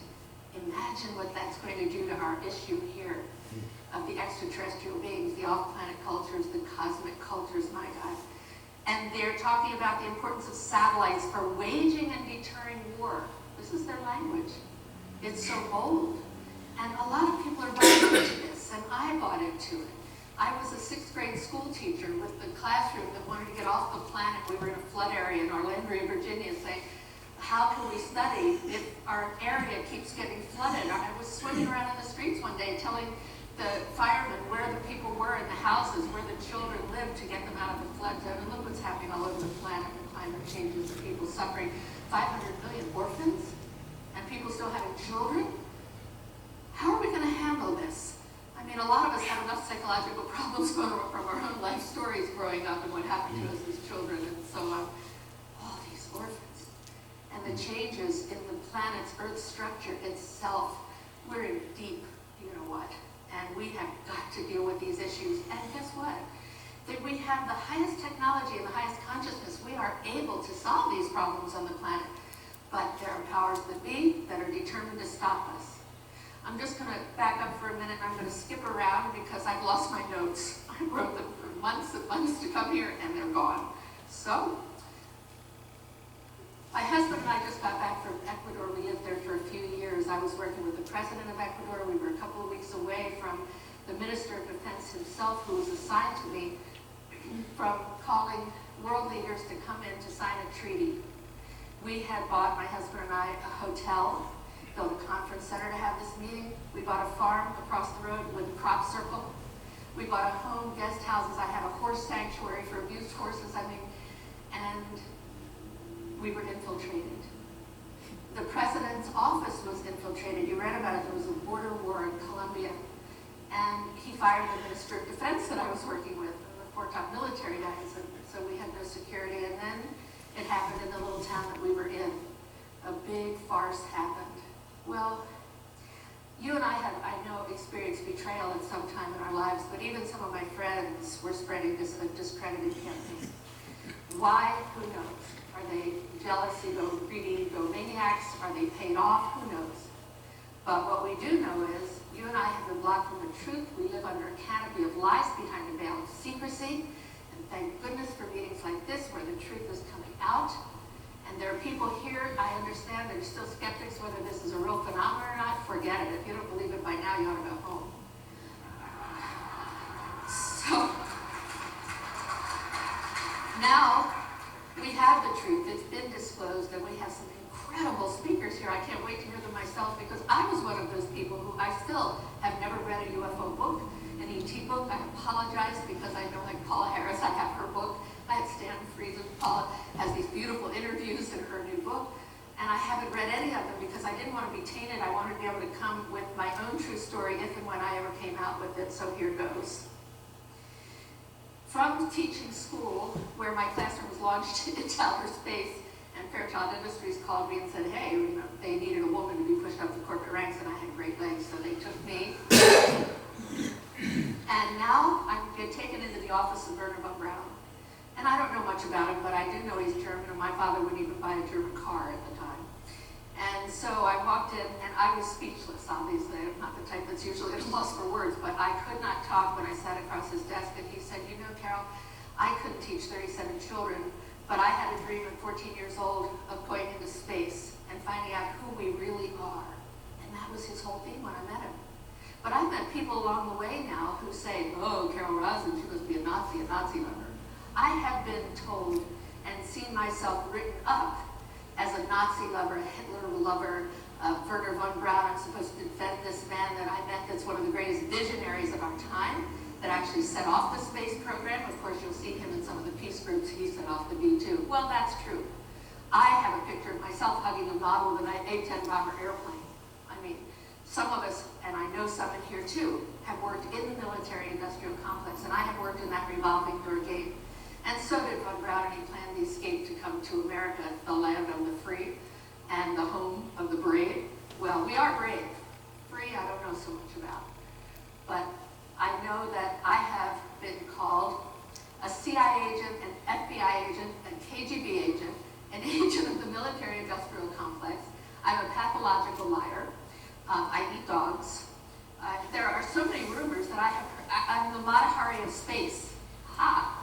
Imagine what that's going to do to our issue here of the extraterrestrial beings, the off-planet cultures, the cosmic cultures, my God. And they're talking about the importance of satellites for waging and deterring war. This is their language. It's so bold. And a lot of people are buying into this, and I bought into it. I was a 6th grade school teacher with the classroom that wanted to get off the planet. We were in a flood area in Orlandria, Virginia, saying, how can we study if our area keeps getting flooded? I was swimming around in the streets one day telling the firemen where the people were in the houses, where the children lived to get them out of the flood zone. And look what's happening all over the planet with climate changes and people suffering. 500 million orphans and people still having children. How are we going to handle this? I mean, a lot of us have enough psychological problems going on from our own life stories growing up and what happened to us as children and so on. All these orphans. And the changes in the planet's Earth structure itself. We're in deep, you know what? And we have got to deal with these issues. And guess what? That we have the highest technology and the highest consciousness. We are able to solve these problems on the planet. But there are powers that be that are determined to stop us. I'm just going to back up for a minute. I'm going to skip around because I've lost my notes. I wrote them for months and months to come here, and they're gone. So, my husband and I just got back from Ecuador. We lived there for a few years. I was working with the president of Ecuador. We were a couple of weeks away from the Minister of Defense himself, who was assigned to me from calling world leaders to come in to sign a treaty. We had bought, my husband and I, a hotel, built a conference center to have this meeting. We bought a farm across the road with a crop circle. We bought a home, guest houses. I have a horse sanctuary for abused horses, and we were infiltrated. The president's office was infiltrated. You read about it. There was a border war in Colombia. And he fired the Minister of Defense that I was working with, and the 4 top military guys, and so we had no security. And then it happened in the little town that we were in. A big farce happened. Well, you and I have, I know, experienced betrayal at some time in our lives, but even some of my friends were spreading this discredited campaign. Why? Who knows? Are they jealous, greedy egomaniacs? Are they paid off? Who knows? But what we do know is, you and I have been blocked from the truth. We live under a canopy of lies behind a veil of secrecy. And thank goodness for meetings like this where the truth is coming out. And there are people here, I understand, they're still skeptics whether this is a real phenomenon or not. Forget it. If you don't believe it by now, you ought to go home. So, now we have the truth. It's been disclosed, and we have some incredible speakers speakers here, I can't wait to hear them myself, because I was one of those people who I still have never read a UFO book, an ET book. I apologize because I know, like Paula Harris, I have her book. I have Stan Friesen. Paula has these beautiful interviews in her new book, and I haven't read any of them because I didn't want to be tainted. I wanted to be able to come with my own true story if and when I ever came out with it, so here goes. From teaching school, where my classroom was launched into outer space, and Fairchild Industries called me and said, hey, you know, they needed a woman to be pushed up the corporate ranks, and I had great legs, so they took me. And now I've been taken into the office of Werner von Braun. And I don't know much about him, but I do know he's German, and my father wouldn't even buy a German car at the time. And so I walked in, and I was speechless, obviously. I'm not the type that's usually at a loss for words, but I could not talk when I sat across his desk, and he said, you know, Carol, I couldn't teach 37 children, but I had a dream at 14 years old of going into space and finding out who we really are. And that was his whole thing when I met him. But I've met people along the way now who say, oh, Carol Rosin, she must be a Nazi lover. I have been told and seen myself written up as a Nazi lover, a Hitler lover, Werner von Braun. I'm supposed to defend this man that I met that's one of the greatest visionaries of our time, that actually set off the space program. Of course, you'll see him in some of the peace groups. He set off the B-2. Well, that's true. I have a picture of myself hugging a model of an A-10 bomber airplane. I mean, some of us, and I know some in here too, have worked in the military-industrial complex, and I have worked in that revolving door game. And so did von Braun, and he planned the escape to come to America, the land of the free and the home of the brave. Well, we are brave. Free, I don't know so much about. But I know that I have been called a CIA agent, an FBI agent, a KGB agent, an agent of the military-industrial complex. I'm a pathological liar. I eat dogs. There are so many rumors that I'm the Matahari of space. Ha!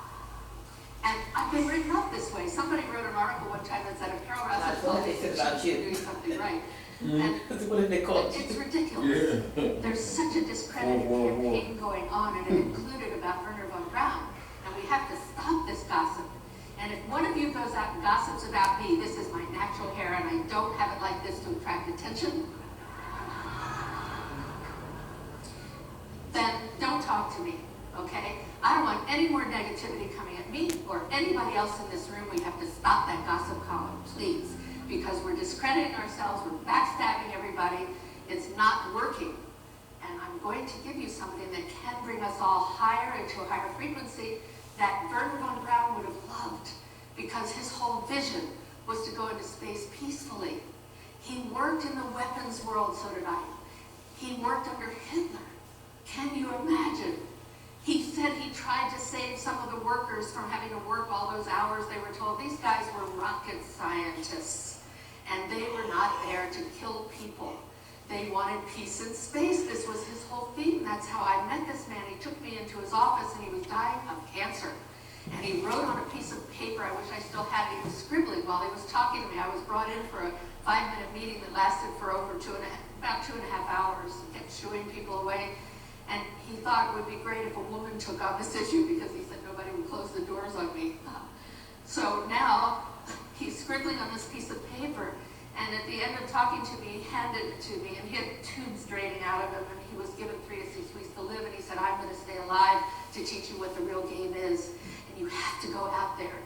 And I've been written up this way. Somebody wrote an article one time that said, if Carol Rosin told me she's doing something right. And What did they call it? it's ridiculous. There's such a discredited campaign going on, and it included about Werner von Braun. And we have to stop this gossip. And if one of you goes out and gossips about me, this is my natural hair, and I don't have it like this to attract attention, then don't talk to me, okay? I don't want any more negativity coming at me or anybody else in this room. We have to stop that gossip column, please. Because we're discrediting ourselves, we're backstabbing everybody, it's not working. And I'm going to give you something that can bring us all higher into a higher frequency that Werner von Braun would have loved, because his whole vision was to go into space peacefully. He worked in the weapons world, so did I. He worked under Hitler. Can you imagine? He said he tried to save some of the workers from having to work all those hours. They were told these guys were rocket scientists, and they were not there to kill people. They wanted peace in space. This was his whole theme. That's how I met this man. He took me into his office, and he was dying of cancer. And he wrote on a piece of paper, I wish I still had it, he was scribbling while he was talking to me. I was brought in for a 5-minute meeting that lasted for over about 2.5 hours. He kept shooing people away. And he thought it would be great if a woman took on this issue, because he said nobody would close the doors on me. So now he's scribbling on this piece of paper, and at the end of talking to me, he handed it to me, and he had tubes draining out of him, and he was given 3 to 6 weeks to live, and he said, I'm going to stay alive to teach you what the real game is, and you have to go out there.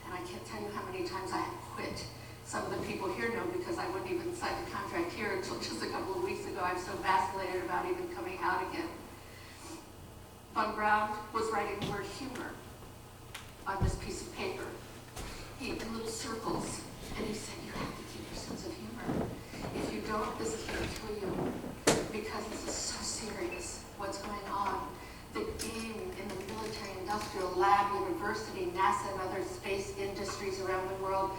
And I can't tell you how many times I have quit. Some of the people here know, because I wouldn't even sign the contract here until just a couple of weeks ago. I'm so vacillated about even coming out again. Von Braun was writing the word humor on this piece of paper. He in little circles, and he said, you have to keep your sense of humor. If you don't, this is going to kill you, because this is so serious, what's going on. The game in the military-industrial lab, university, NASA, and other space industries around the world,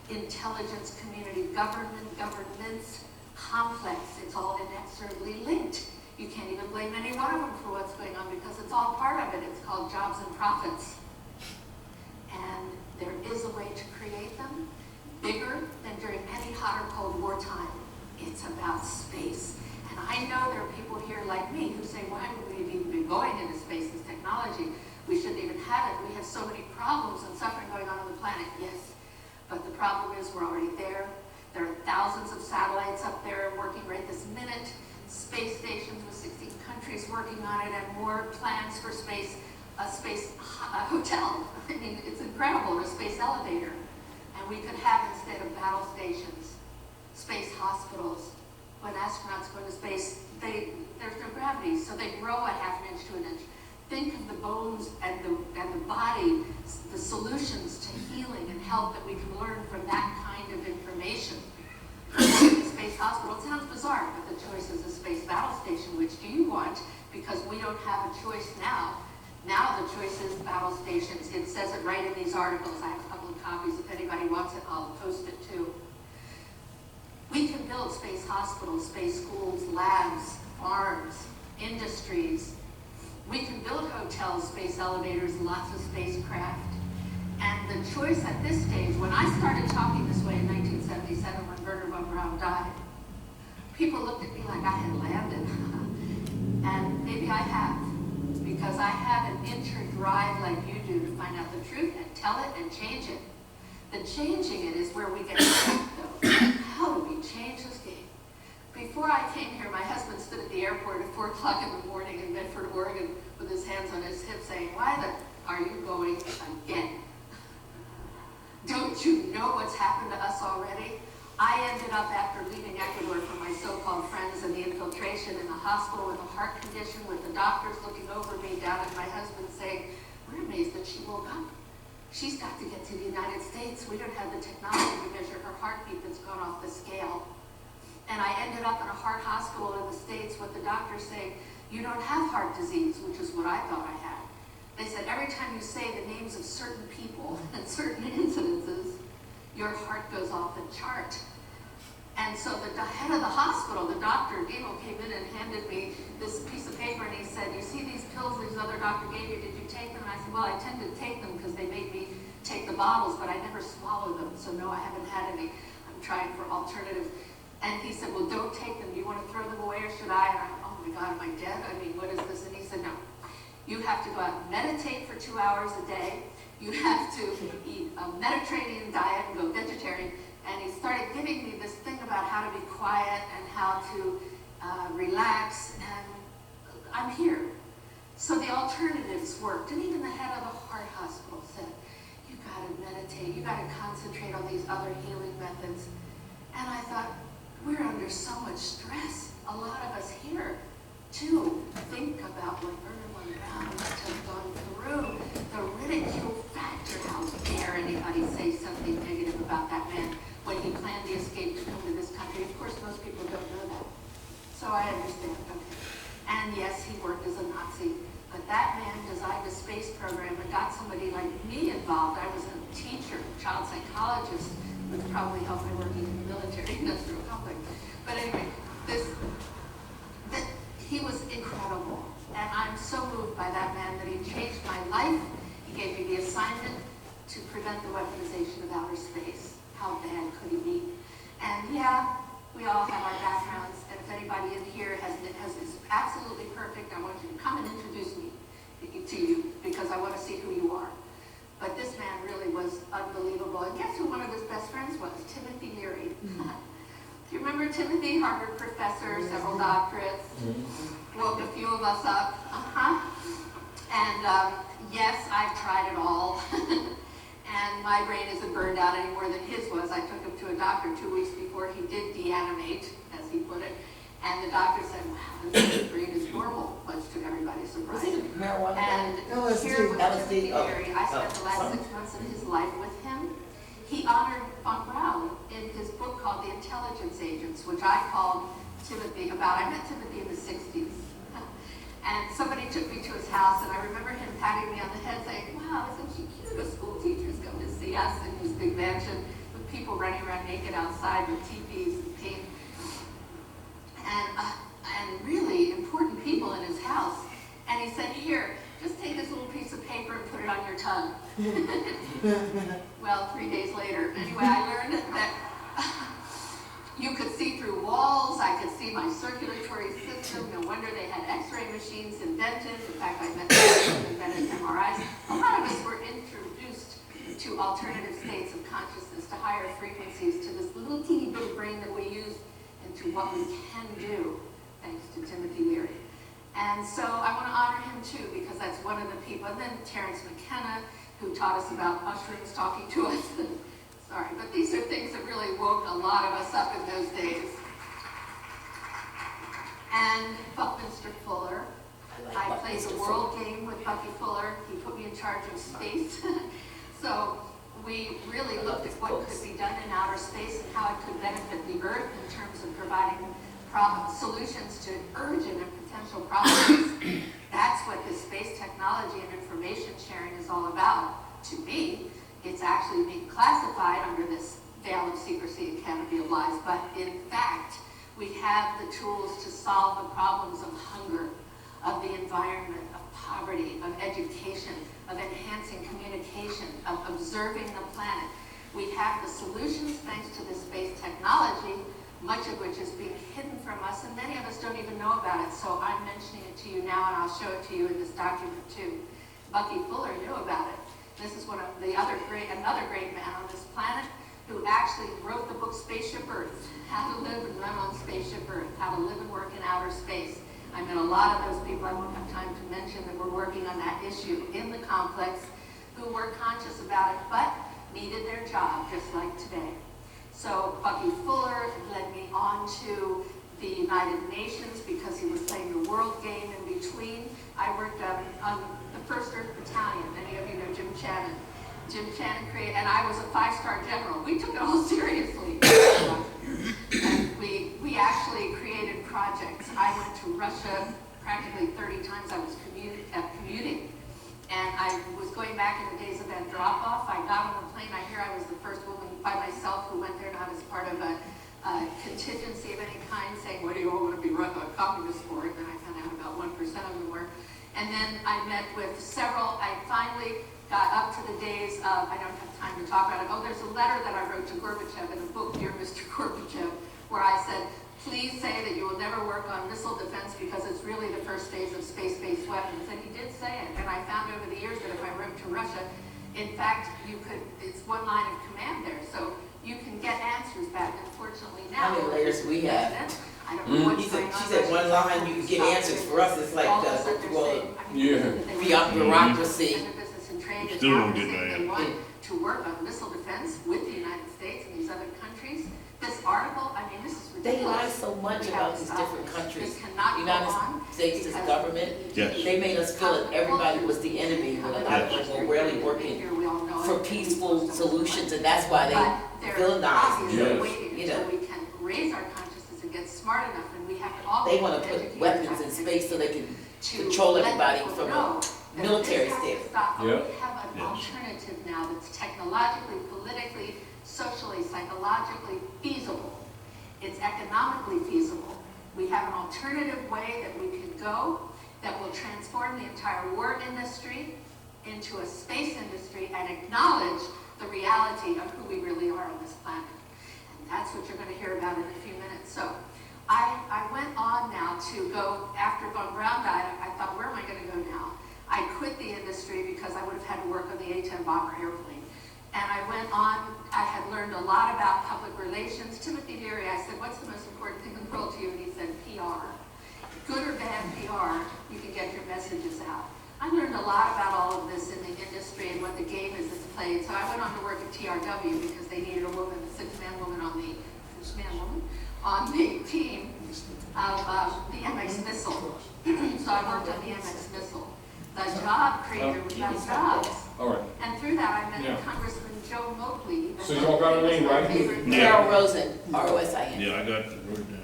intelligence community, governments, complex, it's all inexorably linked. You can't even blame any one of them for what's going on, because it's all part of it. It's called jobs and profits. And there is a way to create them bigger than during any hot or cold war time. It's about space. And I know there are people here like me who say, why would we even be going into space? This technology, we shouldn't even have it. We have so many problems and suffering going on the planet. Yes, but the problem is we're already there. There are thousands of satellites working on it and more plans for a hotel. I mean, it's incredible, a space elevator. And we could have, instead of battle stations, space hospitals. When astronauts go to space, there's no gravity, so they grow a half an inch to an inch. Think of the bones and the body, the solutions to healing and health that we can learn from that kind of information. Space hospital, it sounds bizarre, but the choice is a space battle station. Which do you want? Because we don't have a choice now. Now the choice is battle stations. It says it right in these articles. I have a couple of copies. If anybody wants it, I'll post it too. We can build space hospitals, space schools, labs, farms, industries. We can build hotels, space elevators, lots of spacecraft. And the choice at this stage, when I started talking this way in 1977 when Werner von Braun died, people looked at me like I had landed. And maybe I have, because I have an inner drive like you do to find out the truth and tell it and change it. The changing it is where we get stuck though. How do we change this game? Before I came here, my husband stood at the airport at 4 o'clock in the morning in Medford, Oregon, with his hands on his hips saying, "Why are you going again? Don't you know what's happened to us already?" I ended up, after leaving Ecuador from my so-called friends and the infiltration, in the hospital with a heart condition, with the doctors looking over me down at my husband saying, "We're amazed that she woke up. She's got to get to the United States. We don't have the technology to measure her heartbeat that's gone off the scale." And I ended up in a heart hospital in the States with the doctor saying, "You don't have heart disease," which is what I thought I had. They said, "Every time you say the names of certain people and certain incidences, your heart goes off the chart." And so the head of the hospital, the doctor, Dino, came in and handed me this piece of paper, and he said, "You see these pills this other doctor gave you, did you take them?" And I said, "Well, I tend to take them because they make me take the bottles, but I never swallow them, so no, I haven't had any. I'm trying for alternatives." And he said, "Well, don't take them. Do you want to throw them away or should I?" And I went, "Oh my God, am I dead? I mean, what is this?" And he said, "No. You have to go out and meditate for 2 hours a day. You have to eat a Mediterranean diet and go vegetarian." And he started giving me this thing about how to be quiet and how to relax, and I'm here. So the alternatives worked, and even the head of the heart hospital said, "You got to meditate, you got to concentrate on these other healing methods." And I thought, we're under so much stress. A lot of us here, too. Think about what Werner von Braun must have gone through. The ridicule factor. How dare anybody say something negative about that man when he planned the escape to come to this country? Of course, most people don't know that. So I understand, okay. And yes, he worked as a Nazi. But that man designed a space program and got somebody like me involved. I was a teacher, child psychologist, which probably helped my working in the military industrial complex. But anyway, he was incredible. And I'm so moved by that man that he changed my life. He gave me the assignment to prevent the weaponization of outer space. How bad could he be? And yeah, we all have our backgrounds. And if anybody in here is absolutely perfect, I want you to come and introduce me to you, because I want to see who you are. But this man really was unbelievable. And guess who one of his best friends was? Timothy Leary. Do you remember Timothy? Harvard professor, several doctorates. Woke a few of us up. And yes, I've tried it all. And my brain isn't burned out any more than his was. I took him to a doctor 2 weeks before he did deanimate, as he put it. And the doctor said, "Wow, his brain is normal," much to everybody's surprise. Was it marijuana? And here was Timothy Leary. I spent the last 6 months of his life with him. He honored von Braun in his book called The Intelligence Agents, which I called Timothy about. I met Timothy in the 60s. And somebody took me to his house, and I remember him patting me on the head saying, "Wow, isn't she cute? A school teacher's come to see us in his big mansion with people running around naked outside with teepees and paint." And really important people in his house. And he said, "Here, just take this little piece of paper and put it on your tongue." Well, 3 days later, anyway, I learned that you could see through walls. I could see my circulatory system. No wonder they had X-ray machines invented. In fact, I met people who invented MRIs. A lot of us were introduced to alternative states of consciousness, to higher frequencies, to this little teeny bit of brain that we use, and to what we can do, thanks to Timothy Leary. And so I want to honor him too, because that's one of the people. And then Terrence McKenna, who taught us about mushrooms, talking to us. Sorry, but these are things that really woke a lot of us up in those days. And Buckminster Fuller. I played the world game with Bucky Fuller. He put me in charge of space. So we really looked at what could be done in outer space and how it could benefit the Earth in terms of providing solutions to urgent and potential problems. That's what this space technology and information sharing is all about. To me, it's actually being classified under this veil of secrecy and canopy of lies, but in fact, we have the tools to solve the problems of hunger, of the environment, of poverty, of education, of enhancing communication, of observing the planet. We have the solutions thanks to this space technology, much of which is being hidden from us, and many of us don't even know about it. So I'm mentioning it to you now, and I'll show it to you in this document too. Bucky Fuller knew about it. This is one of the another great man on this planet who actually wrote the book Spaceship Earth, How to Live and Run on Spaceship Earth, How to Live and Work in Outer Space. I met a lot of those people, I won't have time to mention, that were working on that issue in the complex, who were conscious about it, but needed their job, just like today. So Bucky Fuller led me on to the United Nations because he was playing the world game in between. I worked on the 1st Earth Battalion. Many of you know Jim Channon. Jim Channon created, and I was a 5-star general. We took it all seriously. And we actually created projects. I went to Russia practically 30 times. I was commuting. And I was going back in the days of Andropov. I got on the plane. I hear I was the first woman by myself who went there, not as part of a contingency of any kind, saying, what do you all want to be a communist for? And I found out about 1% of them were. And then I met with several. I finally got up to the days of, I don't have time to talk about it. Oh, there's a letter that I wrote to Gorbachev in a book, Dear Mr. Gorbachev, where I said, please say that you will never work on missile defense because it's really the first phase of space-based weapons. And he did say it. And I found over the years that if I wrote to Russia, in fact, it's one line of command there. So you can get answers back. Unfortunately now, how many layers we have? I don't know what's going on. She said one line, you can get answers. For us, it's like bureaucracy. Still don't get that. They want to work on missile defense with the United States and these other countries. This article, I mean, this is ridiculous. They lie so much about these different countries. This cannot go United on States as government, Yes. they made us feel that everybody was the enemy, when a lot of us were rarely working for peaceful solutions, and that's why they villainize. You know, we can raise our consciousness and get smart enough, and we have to all. They want to put weapons in space so they can control everybody from a military standpoint. We have an alternative now that's technologically, politically, socially, psychologically feasible. It's economically feasible. We have an alternative way that we can go that will transform the entire war industry into a space industry and acknowledge the reality of who we really are on this planet. And that's what you're going to hear about in a few minutes. So I went on now to go, after Von Braun died, I thought, where am I going to go now? I quit the industry because I would have had to work on the A-10 bomber airplane. And I went on, I had learned a lot about public relations. Timothy Leary, I said, what's the most important thing in the world to you? And he said, PR. Good or bad PR, you can get your messages out. I learned a lot about all of this in the industry and what the game is that's played. So I went on to work at TRW because they needed a woman, a 6-man woman on the team of the MX missile. So I worked on the MX missile. The job creator was about jobs. All right. And through that, I met Congressman Joe Moakley. So you all got a name, right? Yeah. Carol Rosen, R-O-S-I-N. Yeah, I got the word down.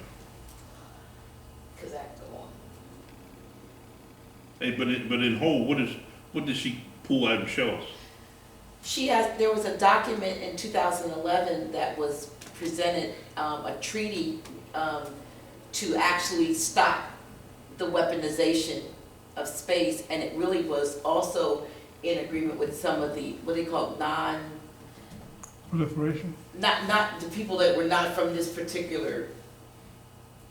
Because that go on. Hey, but in whole, what did she pull out and show us? There was a document in 2011 that was presented, a treaty to actually stop the weaponization of space, and it really was also in agreement with some of the, what they call Proliferation? not the people that were not from this particular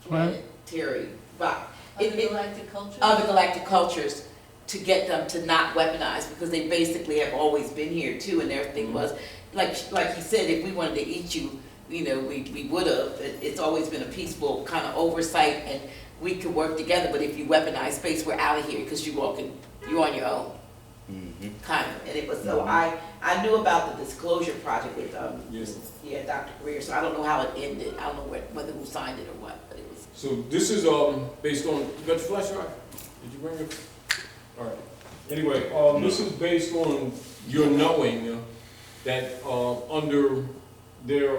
planetary box. Galactic culture? Other galactic cultures, to get them to not weaponize, because they basically have always been here too, and their thing was, like he said, if we wanted to eat you, we would have. It's always been a peaceful kind of oversight, and we could work together, but if you weaponize space, we're out of here, because you're on your own. Kind of, and it was, so I knew about the disclosure project with, Dr. Greer, so I don't know how it ended. I don't know whether who signed it or what, but it was. So this is based on, you got your flash drive? Did you bring it? All right. Anyway, this is based on your knowing that under their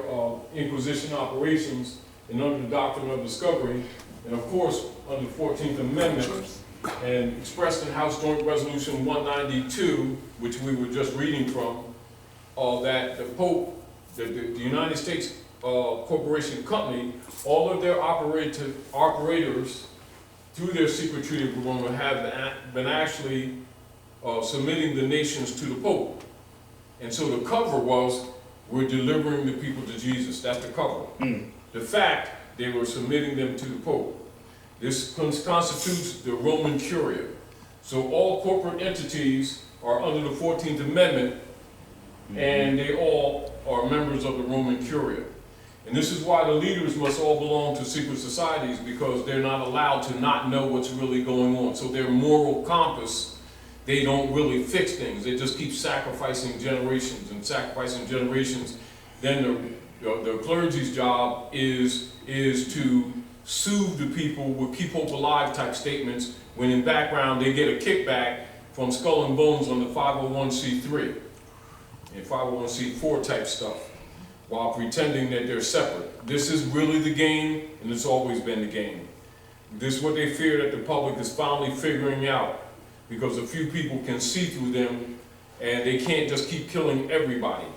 Inquisition operations and under the doctrine of discovery, and of course under the 14th Amendment, and expressed in House Joint Resolution 192, which we were just reading from, that the Pope, the United States Corporation Company, all of their operators through their secret treaty agreement have been actually submitting the nations to the Pope. And so the cover was, we're delivering the people to Jesus. That's the cover. The fact, they were submitting them to the Pope. This constitutes the Roman Curia. So all corporate entities are under the 14th Amendment, and they all are members of the Roman Curia. And this is why the leaders must all belong to secret societies, because they're not allowed to not know what's really going on. So their moral compass, they don't really fix things. They just keep sacrificing generations and sacrificing generations. Then the clergy's job is to soothe the people with keep hope alive type statements, when in background they get a kickback from Skull and Bones on the 501c3 and 501c4 type stuff, while pretending that they're separate. This is really the game, and it's always been the game. This is what they fear that the public is finally figuring out, because a few people can see through them, and they can't just keep killing everybody,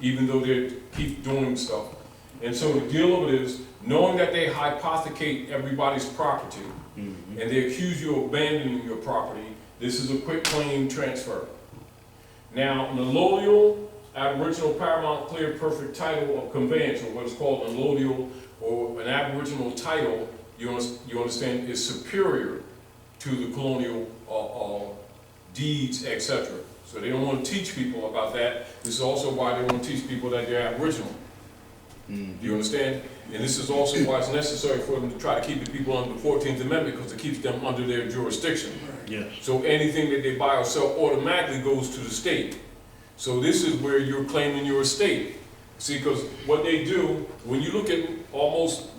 even though they keep doing stuff. And so the deal of it is, knowing that they hypothecate everybody's property, and they accuse you of abandoning your property, this is a quick claim transfer. Now, an allodial, aboriginal, paramount, clear, perfect title of conveyance, or what is called an allodial or an aboriginal title, you understand, is superior to the colonial deeds, etc. So they don't want to teach people about that. This is also why they want to teach people that they're aboriginal. Do you understand? And this is also why it's necessary for them to try to keep the people under the 14th Amendment, because it keeps them under their jurisdiction. Yes. So anything that they buy or sell automatically goes to the state. So this is where you're claiming your estate. See, because what they do, when you look at almost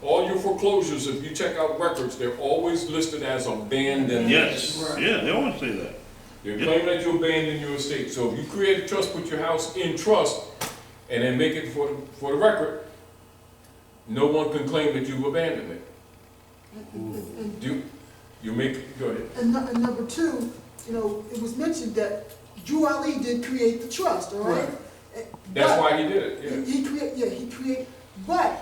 all your foreclosures, if you check out records, they're always listed as abandoned. Yes. Yeah, they always say that. They're claiming that you abandoned your estate. So if you create a trust, put your house in trust, and then make it for the record, no one can claim that you abandoned it. Go ahead. And number two, it was mentioned that Drew Ali did create the trust, all right? That's why he did it. Yeah. He created, but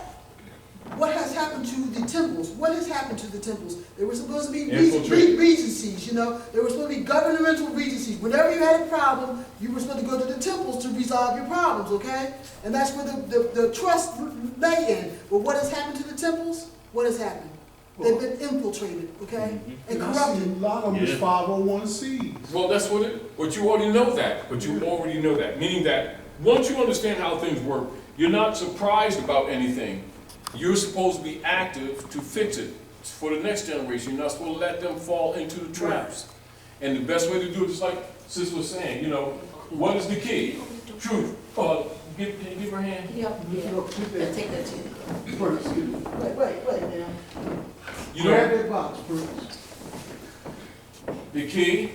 what has happened to the temples? What has happened to the temples? They were supposed to be regencies, They were supposed to be governmental regencies. Whenever you had a problem, you were supposed to go to the temples to resolve your problems, okay? And that's where the trust lay in. But what has happened to the temples? What has happened? They've been infiltrated, okay? And corrupted. A lot of them is 501Cs. Well, that's but you already know that. But you already know that. Meaning that once you understand how things work, you're not surprised about anything. You're supposed to be active to fix it for the next generation. You're not supposed to let them fall into the traps. And the best way to do it is like Sis was saying, what is the key? Truth. Can you give her a hand? Yeah. Take that to you. Wait now. Grab that box first. The key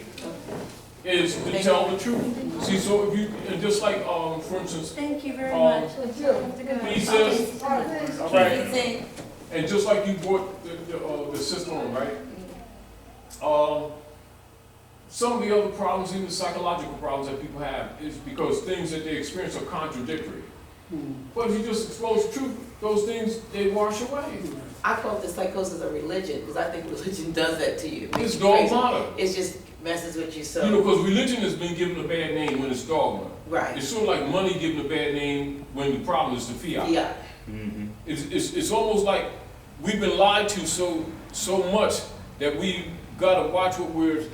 is to tell the truth. See, so if you, and just like, for instance, Thank you very much. he says, right, and just like you brought the system on, right? Some of the other problems, even the psychological problems that people have, is because things that they experience are contradictory. But if you just expose the truth, those things, they wash away. I call the psychosis of religion, because I think religion does that to you. It's dogmata. It just messes with you so. Because religion has been given a bad name when it's dogma. Right. It's sort of like money given a bad name when the problem is the fiat. Yeah. It's almost like we've been lied to so much that we got to watch what we're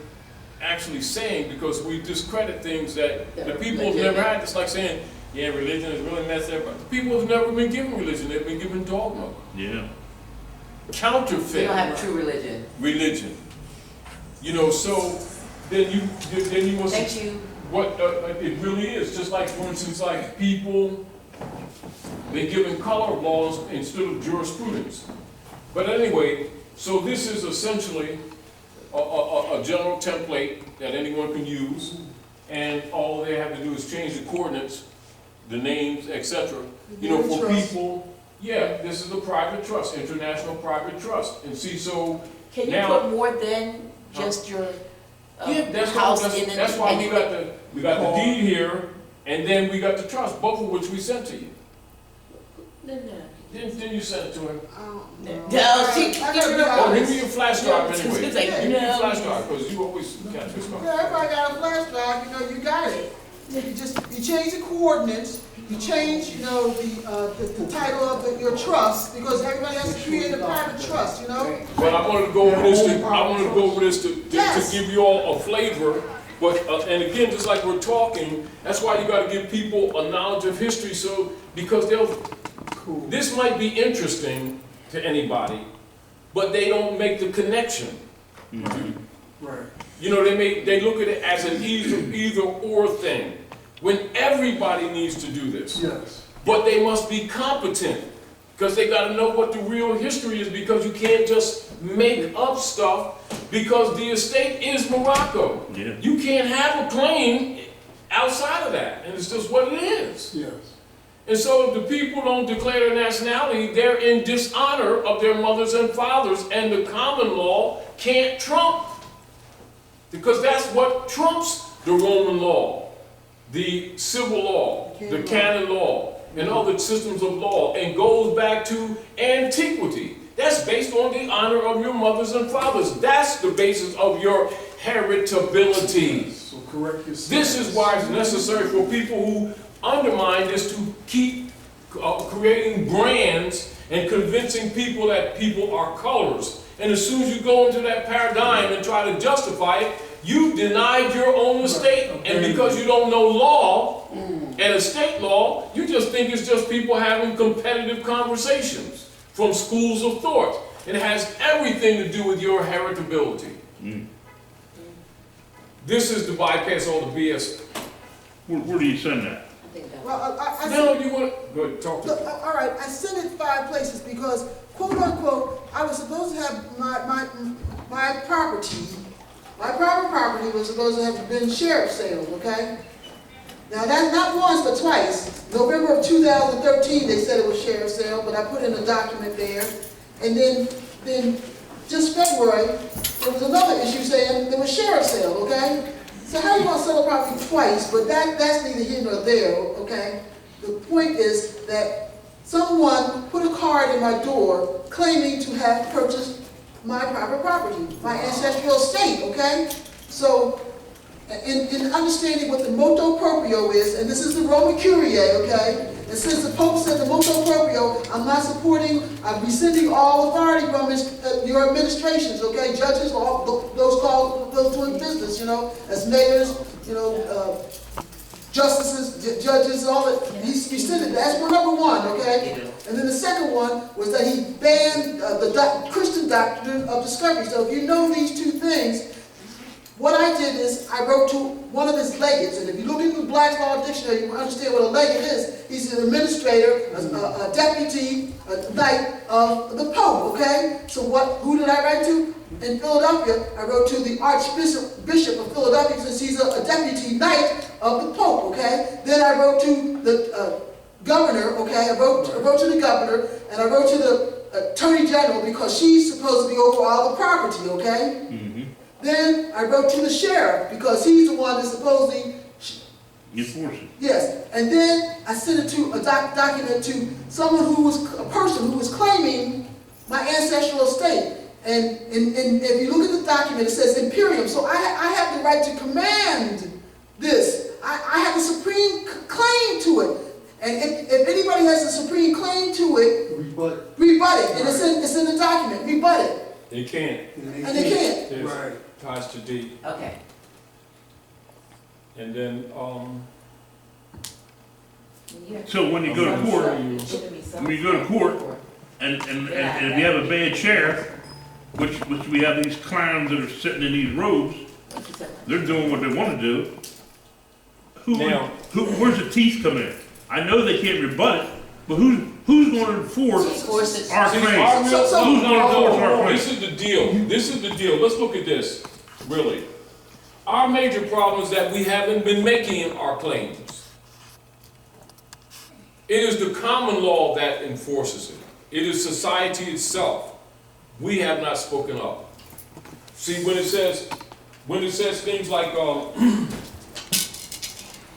actually saying, because we discredit things that the people have never had. It's like saying, Yeah, religion has really messed everybody. People have never been given religion, they've been given dogma. Yeah. Counterfeit. We don't have true religion. Religion. You know, so then you must. Thank you. What it really is, just like, for instance, like people, they're given color laws instead of jurisprudence. But anyway, so this is essentially a general template that anyone can use, and all they have to do is change the coordinates, the names, etc. You know, for people, yeah, this is a private trust, international private trust. And see, so Can you now, put more than just your yeah, that's house why, in it? that's why we got the deed here, and then we got the trust, both of which we sent to you. No. Didn't you send it to him? No, she I gotta be Oh, give honest. me your flash drive It's anyway. like, Give me your no. flash drive, because you always catch this stuff. Yeah, everybody got a flash drive, you know, you got it. You change the coordinates, you change, you know, the title of your trust, because everybody has to create a private trust, you know? But I wanted to go over this to Yes. give you all a flavor. But, and again, just like we're talking, that's why you gotta give people a knowledge of history, so, because this might be interesting to anybody, but they don't make the connection. Right. You know, they look at it as an either or thing, when everybody needs to do this. Yes. But they must be competent, because they gotta know what the real history is, because you can't just make up stuff, because the estate is Morocco. Yeah. You can't have a claim outside of that, and it's just what it is. Yes. And so if the people don't declare their nationality, they're in dishonor of their mothers and fathers, and the common law can't trump. Because that's what trumps the Roman law, the civil law, the canon law, and other systems of law, and goes back to antiquity. That's based on the honor of your mothers and fathers. That's the basis of your heritability. So correct yourself. This is why it's necessary for people who undermine this to keep creating brands and convincing people that people are colors. And as soon as you go into that paradigm and try to justify it, you denied your own estate. And because you don't know law and estate law, you just think it's just people having competitive conversations from schools of thought. It has everything to do with your heritability. This is to bypass all the BS. Where do you send that? Well, I No, you want, go ahead, talk to Look, me. all right, I sent it 5 places because, quote unquote, I was supposed to have my property, my private property was supposed to have been sheriff's sale, okay? Now, that's not once, but twice. November of 2013, they said it was sheriff's sale, but I put in a document there. And then just February, there was another issue saying there was sheriff's sale, okay? So how you gonna sell a property twice? But that's neither here nor there, okay? The point is that someone put a card in my door claiming to have purchased my private property, my ancestral estate, okay? So, in understanding what the motu proprio is, and this is the Roman Curia, okay? And since the Pope said the motu proprio, I'm rescinding all authority from your administrations, okay? Judges, all those doing business, you know, as mayors, you know, justices, judges, all that. He's rescinded. That's number one, okay? And then the second one was that he banned the Christian doctrine of discovery. So if you know these two things, what I did is I wrote to one of his legates, and if you look into the Black's Law Dictionary, you understand what a legate is. He's an administrator, a deputy, a knight of the Pope, okay? So who did I write to? In Philadelphia, I wrote to the Archbishop of Philadelphia, since he's a deputy knight of the Pope, okay? Then I wrote to the governor, okay? I wrote to the governor, and I wrote to the attorney general, because she's supposed to be over all the property, okay? Then I wrote to the sheriff, because he's the one that's supposedly Enforcing. yes. And then I sent it to a document to someone a person who was claiming my ancestral estate. And if you look at the document, it says Imperium. So I have the right to command this. I have a supreme claim to it. And if anybody has a supreme claim to it, rebut it. And it's in the document. Rebut it. They can't. And they can't. It's ties to deed. Okay. And then, So when you go to court, when you go to court, and if you have a bad sheriff, which we have these clowns that are sitting in these robes, they're doing what they want to do. Where's the teeth come in? I know they can't rebut it, but who's going to enforce our claims? Who's going to enforce our claims? This is the deal. This is the deal. Let's look at this, really. Our major problem is that we haven't been making our claims. It is the common law that enforces it. It is society itself. We have not spoken up. See, when it says things like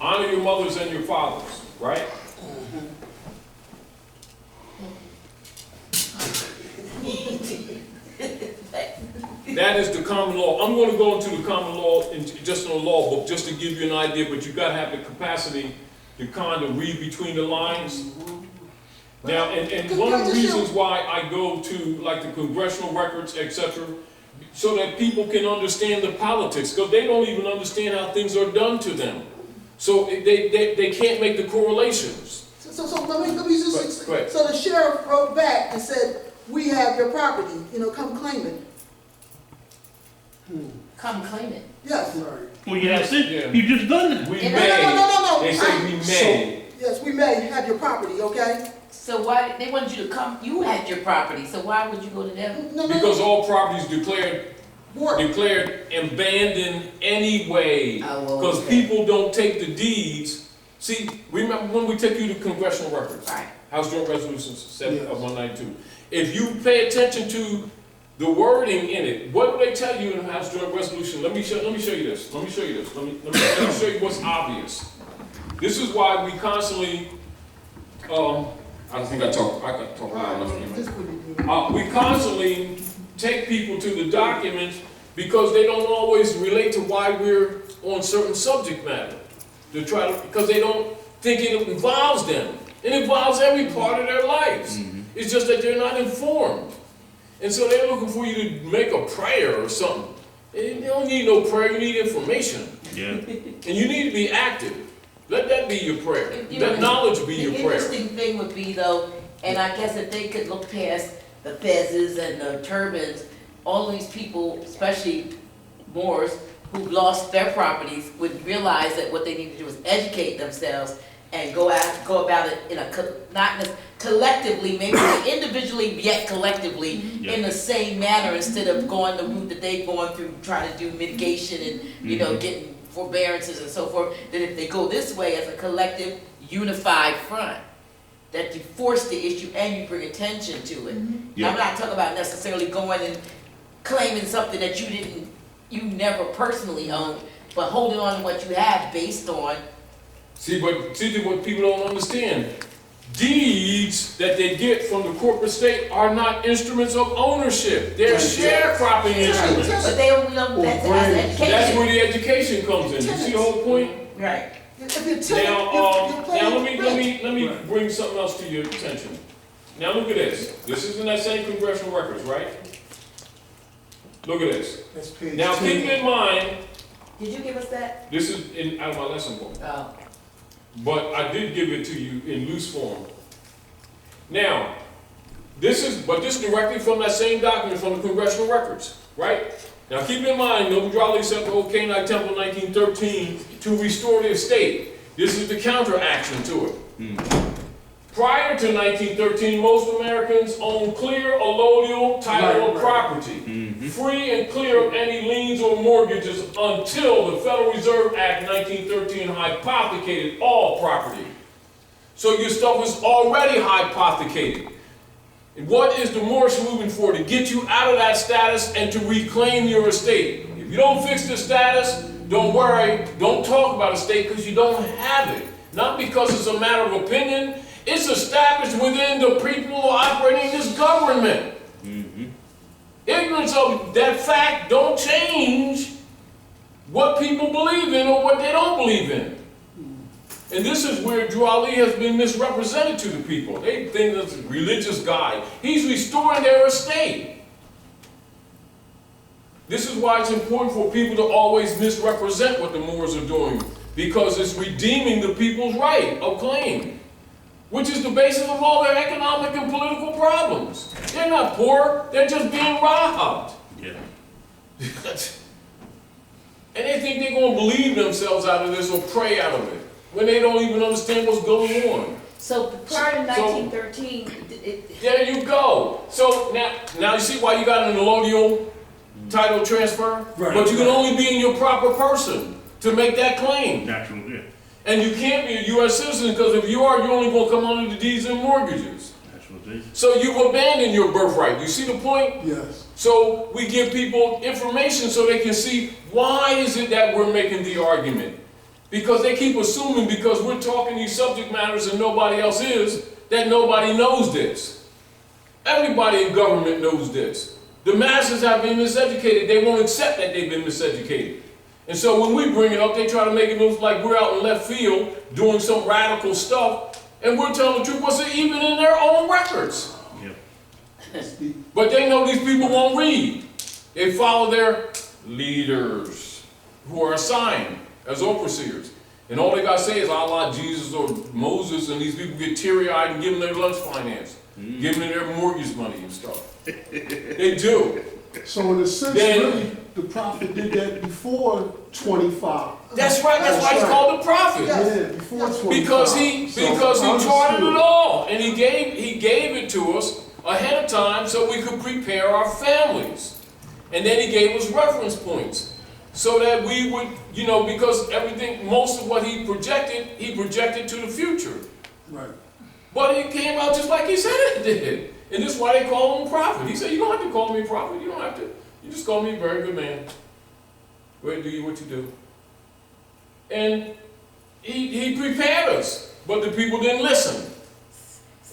honor your mothers and your fathers, right? That is the common law. I'm going to go into the common law just in the law book, just to give you an idea, but you've got to have the capacity to kind of read between the lines. Now, and one of the reasons why I go to like the congressional records, etc., so that people can understand the politics, because they don't even understand how things are done to them. So they can't make the correlations. So let me just, go ahead. So the sheriff wrote back and said, we have your property, come claim it. Come claim it. Yes. Right. Well, you just done it. We No. may. They say we may. So, yes, we may have your property, okay? So why, they wanted you to come, you had your property, so why would you go to them? No. Because all properties declared Work. abandoned anyway. Because people don't take the deeds. See, remember when we took you to congressional records? Right. House Joint Resolution 7 of 192. If you pay attention to the wording in it, what do they tell you in the House Joint Resolution? Let me show you this. Let me show you what's obvious. This is why we constantly, I don't think I got talk loud enough. We constantly take people to the documents because they don't always relate to why we're on certain subject matter. Because they don't think it involves them. It involves every part of their lives. It's just that they're not informed. And so they're looking for you to make a prayer or something. And you don't need no prayer, you need information. Yeah. And you need to be active. Let that be your prayer. Let knowledge be your prayer. The interesting thing would be though, and I guess if they could look past the fezzes and the turbans, all these people, especially Moors, who've lost their properties, would realize that what they need to do is educate themselves and go about it in not collectively, maybe individually, yet collectively, in the same manner, instead of going the route that they've gone through, trying to do mitigation and getting forbearances and so forth. That if they go this way as a collective, unified front, that you force the issue and you bring attention to it. Now, I'm not talking about necessarily going and claiming something that you never personally owned, but holding on to what you have based on. See what people don't understand. Deeds that they get from the corporate state are not instruments of ownership. They're sharecropping instruments. But they don't know that's education. That's where the education comes in. You see the whole point? Right. Now let me bring something else to your attention. Now look at this. This is in that same congressional records, right? Look at this. Now keep in mind. Did you give us that? This is out of my lesson book. Oh. But I did give it to you in loose form. Now, this is directly from that same document from the congressional records, right? Now keep in mind, Noble Raleigh set the Old Canaanite Temple 1913 to restore the estate. This is the counteraction to it. Prior to 1913, most Americans owned clear allodial title of property, free and clear of any liens or mortgages until the Federal Reserve Act 1913 hypothecated all property. So your stuff is already hypothecated. And what is the Moorish movement for? To get you out of that status and to reclaim your estate. If you don't fix the status, don't worry, don't talk about estate because you don't have it. Not because it's a matter of opinion. It's established within the people who are operating this government. Ignorance of that fact don't change what people believe in or what they don't believe in. And this is where Drew Ali has been misrepresented to the people. They think that's a religious guy. He's restoring their estate. This is why it's important for people to always misrepresent what the Moors are doing, because it's redeeming the people's right of claim. which is the basis of all their economic and political problems. They're not poor, they're just being robbed. Yeah. And they think they're going to believe themselves out of this or pray out of it, when they don't even understand what's going on. So prior to 1913, There you go. So now you see why you got an allodial title transfer? Right, But you can right. only be in your proper person to make that claim. Natural, yeah. And you can't be a U.S. citizen, because if you are, you're only going to come under the deeds and mortgages. That's what it is. So you've abandoned your birthright. You see the point? Yes. So we give people information so they can see why is it that we're making the argument. Because they keep assuming, because we're talking these subject matters and nobody else is, that nobody knows this. Everybody in government knows this. The masses have been miseducated. They won't accept that they've been miseducated. And so when we bring it up, they try to make it look like we're out in left field doing some radical stuff, and we're telling the truth. What's it even in their own records? Yep. But they know these people won't read. They follow their leaders who are assigned as overseers. And all they got to say is Allah, Jesus, or Moses, and these people get teary-eyed and give them their lunch finance, give them their mortgage money and stuff. They do. So in a sense, really, the prophet did that before 25. That's right. That's why he's called the prophet. Yeah, before 25. Because he charted it all, and he gave it to us ahead of time so we could prepare our families. And then he gave us reference points so that we would, because everything, most of what he projected to the future. Right. But it came out just like he said it did. And this is why they call him prophet. He said, you don't have to call me a prophet. You don't have to. You just call me a very good man. Go ahead and do what you do. And he prepared us, but the people didn't listen.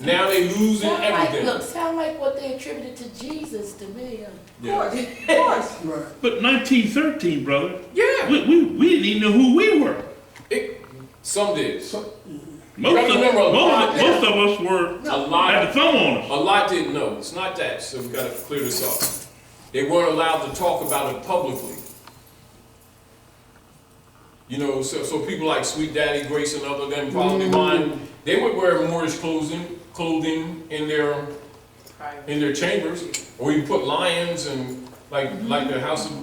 Now they losing everything. Sound like what they attributed to Jesus to me. Yeah. Of course. Right. But 1913, brother. Yeah. We didn't even know who we were. Some did. Most gotta remember, of us were had the thumb on us. A lot didn't know. It's not that, so we've got to clear this up. They weren't allowed to talk about it publicly. So people like Sweet Daddy, Grace, and other than Father Divine, they would wear Moorish clothing in their chambers, or you put lions and like the house of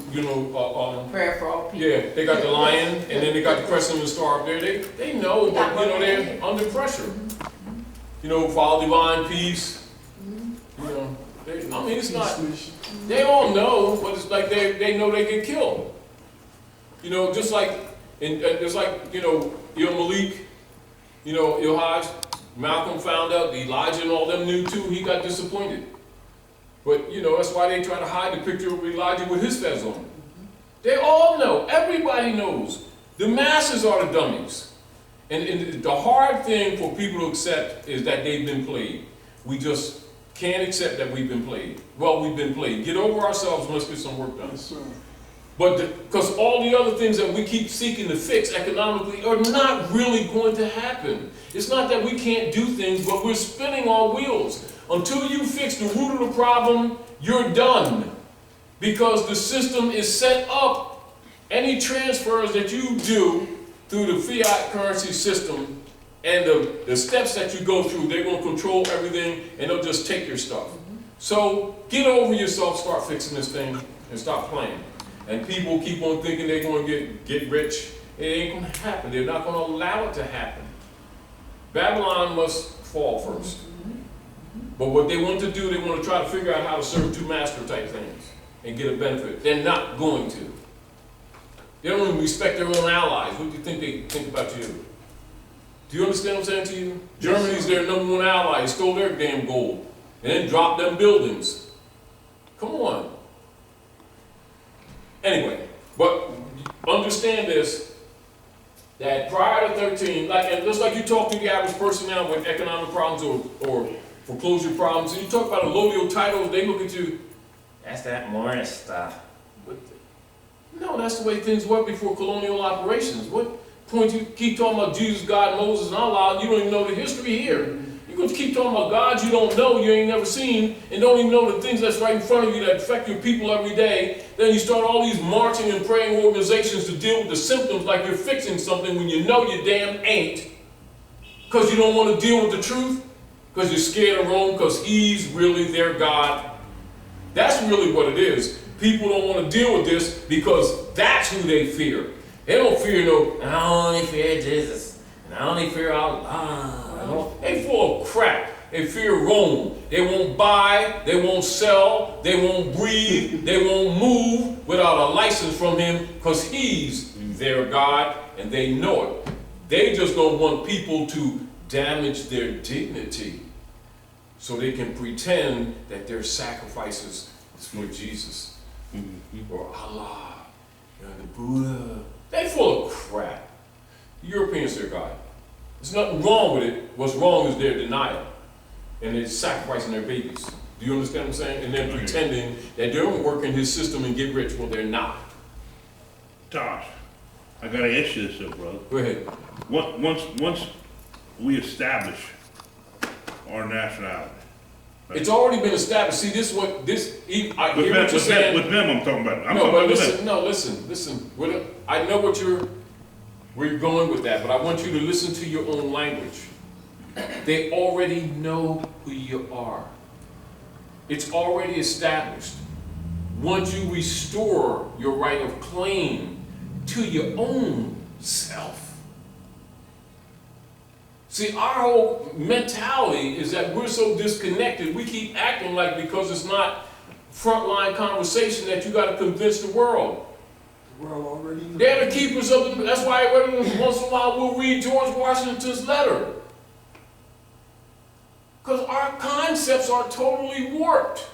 Prayer for all people. yeah, they got the lion, and then they got the crescent and the star up there. They know, but they're under pressure. Father Divine, peace. It's not. They all know, but it's like they know they get killed. Just like Malik, Hajj, Malcolm found out, Elijah and all them knew too. He got disappointed. But, that's why they try to hide the picture of Elijah with his fez on. They all know. Everybody knows. The masses are the dummies. And the hard thing for people to accept is that they've been played. We just can't accept that we've been played. Well, we've been played. Get over ourselves and let's get some work done. Yes, sir. But because all the other things that we keep seeking to fix economically are not really going to happen. It's not that we can't do things, but we're spinning our wheels. Until you fix the root of the problem, you're done. Because the system is set up. Any transfers that you do through the fiat currency system and the steps that you go through, they're going to control everything and they'll just take your stuff. So get over yourself, start fixing this thing, and stop playing. And people keep on thinking they're going to get rich. It ain't going to happen. They're not going to allow it to happen. Babylon must fall first. But what they want to do, they want to try to figure out how to serve two master type things and get a benefit. They're not going to. They don't even respect their own allies. What do you think they think about you? Do you understand what I'm saying to you? Germany's their #1 ally. They stole their damn gold and then dropped them buildings. Come on. Anyway, but understand this, that prior to 13, and just like you talk to the average person now with economic problems or foreclosure problems, and you talk about allodial titles, they look at you, That's that Moorish stuff. no, that's the way things were before colonial operations. What point you keep talking about Jesus, God, Moses, and Allah, you don't even know the history here. You're going to keep talking about God you don't know, you ain't never seen, and don't even know the things that's right in front of you that affect your people every day. Then you start all these marching and praying organizations to deal with the symptoms like you're fixing something when you know you damn ain't. Because you don't want to deal with the truth? Because you're scared of Rome because he's really their God? That's really what it is. People don't want to deal with this because that's who they fear. They don't fear I only fear Jesus. And I only fear Allah. They full of crap. They fear Rome. They won't buy, they won't sell, they won't breathe, they won't move without a license from him because he's their God and they know it. They just don't want people to damage their dignity so they can pretend that their sacrifices is for Jesus or Allah, the Buddha. They full of crap. The Europeans, their God. There's nothing wrong with it. What's wrong is their denial. And they're sacrificing their babies. Do you understand what I'm saying? And then pretending that they're going to work in his system and get rich. Well, they're not. Tosh, I gotta ask you this though, brother. Go ahead. Once we establish our nationality. Right? It's already been established. See, I hear what you're saying. With them I'm talking about. Listen. I know where you're going with that, but I want you to listen to your own language. They already know who you are. It's already established. Once you restore your right of claim to your own self. See, our whole mentality is that we're so disconnected, we keep acting like because it's not frontline conversation that you got to convince the world. The world already knows. They're the keepers of that's why once in a while we'll read George Washington's letter. Because our concepts are totally warped.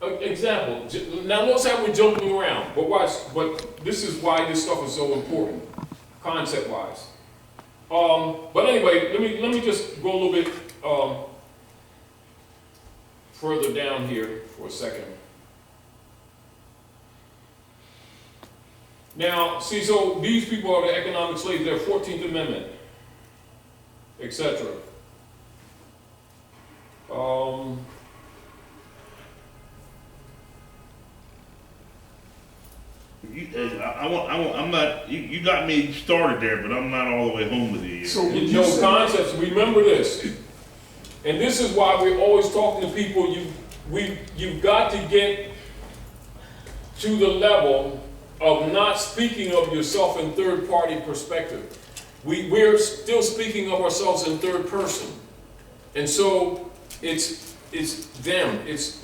Example, now notice how we're jumping around, but this is why this stuff is so important, concept-wise. But anyway, let me just go a little bit further down here for a second. Now, see, so these people are the economic slaves, they're 14th Amendment, etc. I'm not. You got me started there, but I'm not all the way home with you yet. So Concepts. Remember this, and this is why we're always talking to people. You've got to get to the level of not speaking of yourself in third-party perspective. We're still speaking of ourselves in third person, and so it's them. It's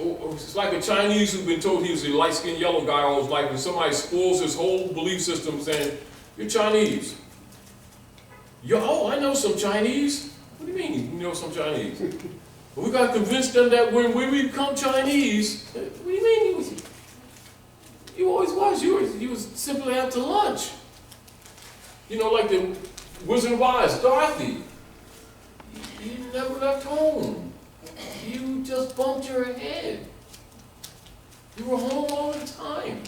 like a Chinese who's been told he was a light-skinned yellow guy all his life, and somebody spoils his whole belief system saying, "You're Chinese." I know some Chinese. What do you mean you know some Chinese? We got to convince them that when we become Chinese, what do you mean you always was? You was simply out to lunch. Like the Wizard of Oz, Dorothy. You never left home. You just bumped your head. You were home all the time.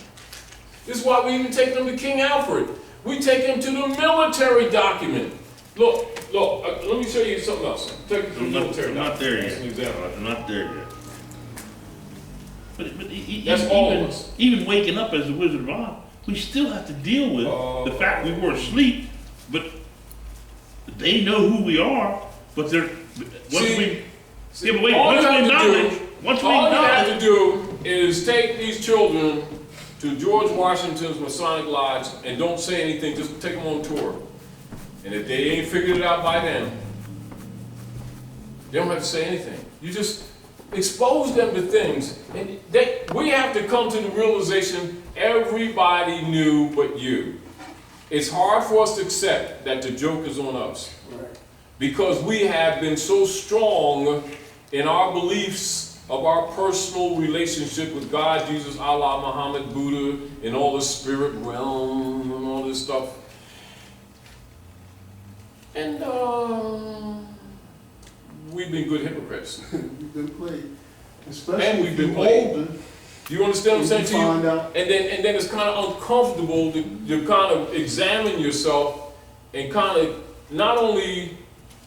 This is why we even take them to King Alfred. We take them to the military document. Look, let me show you something else. Take it to the military document. I'm not there That's an example. yet. I'm not there yet. That's all of us. Even waking up as the Wizard of Oz, we still have to deal with the fact we were asleep, but they know who we are, but they're, all you have to do is take these children to George Washington's Masonic Lodge and don't say anything, just take them on tour. And if they ain't figured it out by then, they don't have to say anything. You just expose them to things. And we have to come to the realization everybody knew but you. It's hard for us to accept that the joke is on us. Right. Because we have been so strong in our beliefs of our personal relationship with God, Jesus, Allah, Muhammad, Buddha, and all the spirit realm and all this stuff. And we've been good hypocrites. We've been played. Especially And we've if been you're played. older. Do you understand what I'm saying to you? Find out. And then it's kind of uncomfortable to kind of examine yourself and kind of not only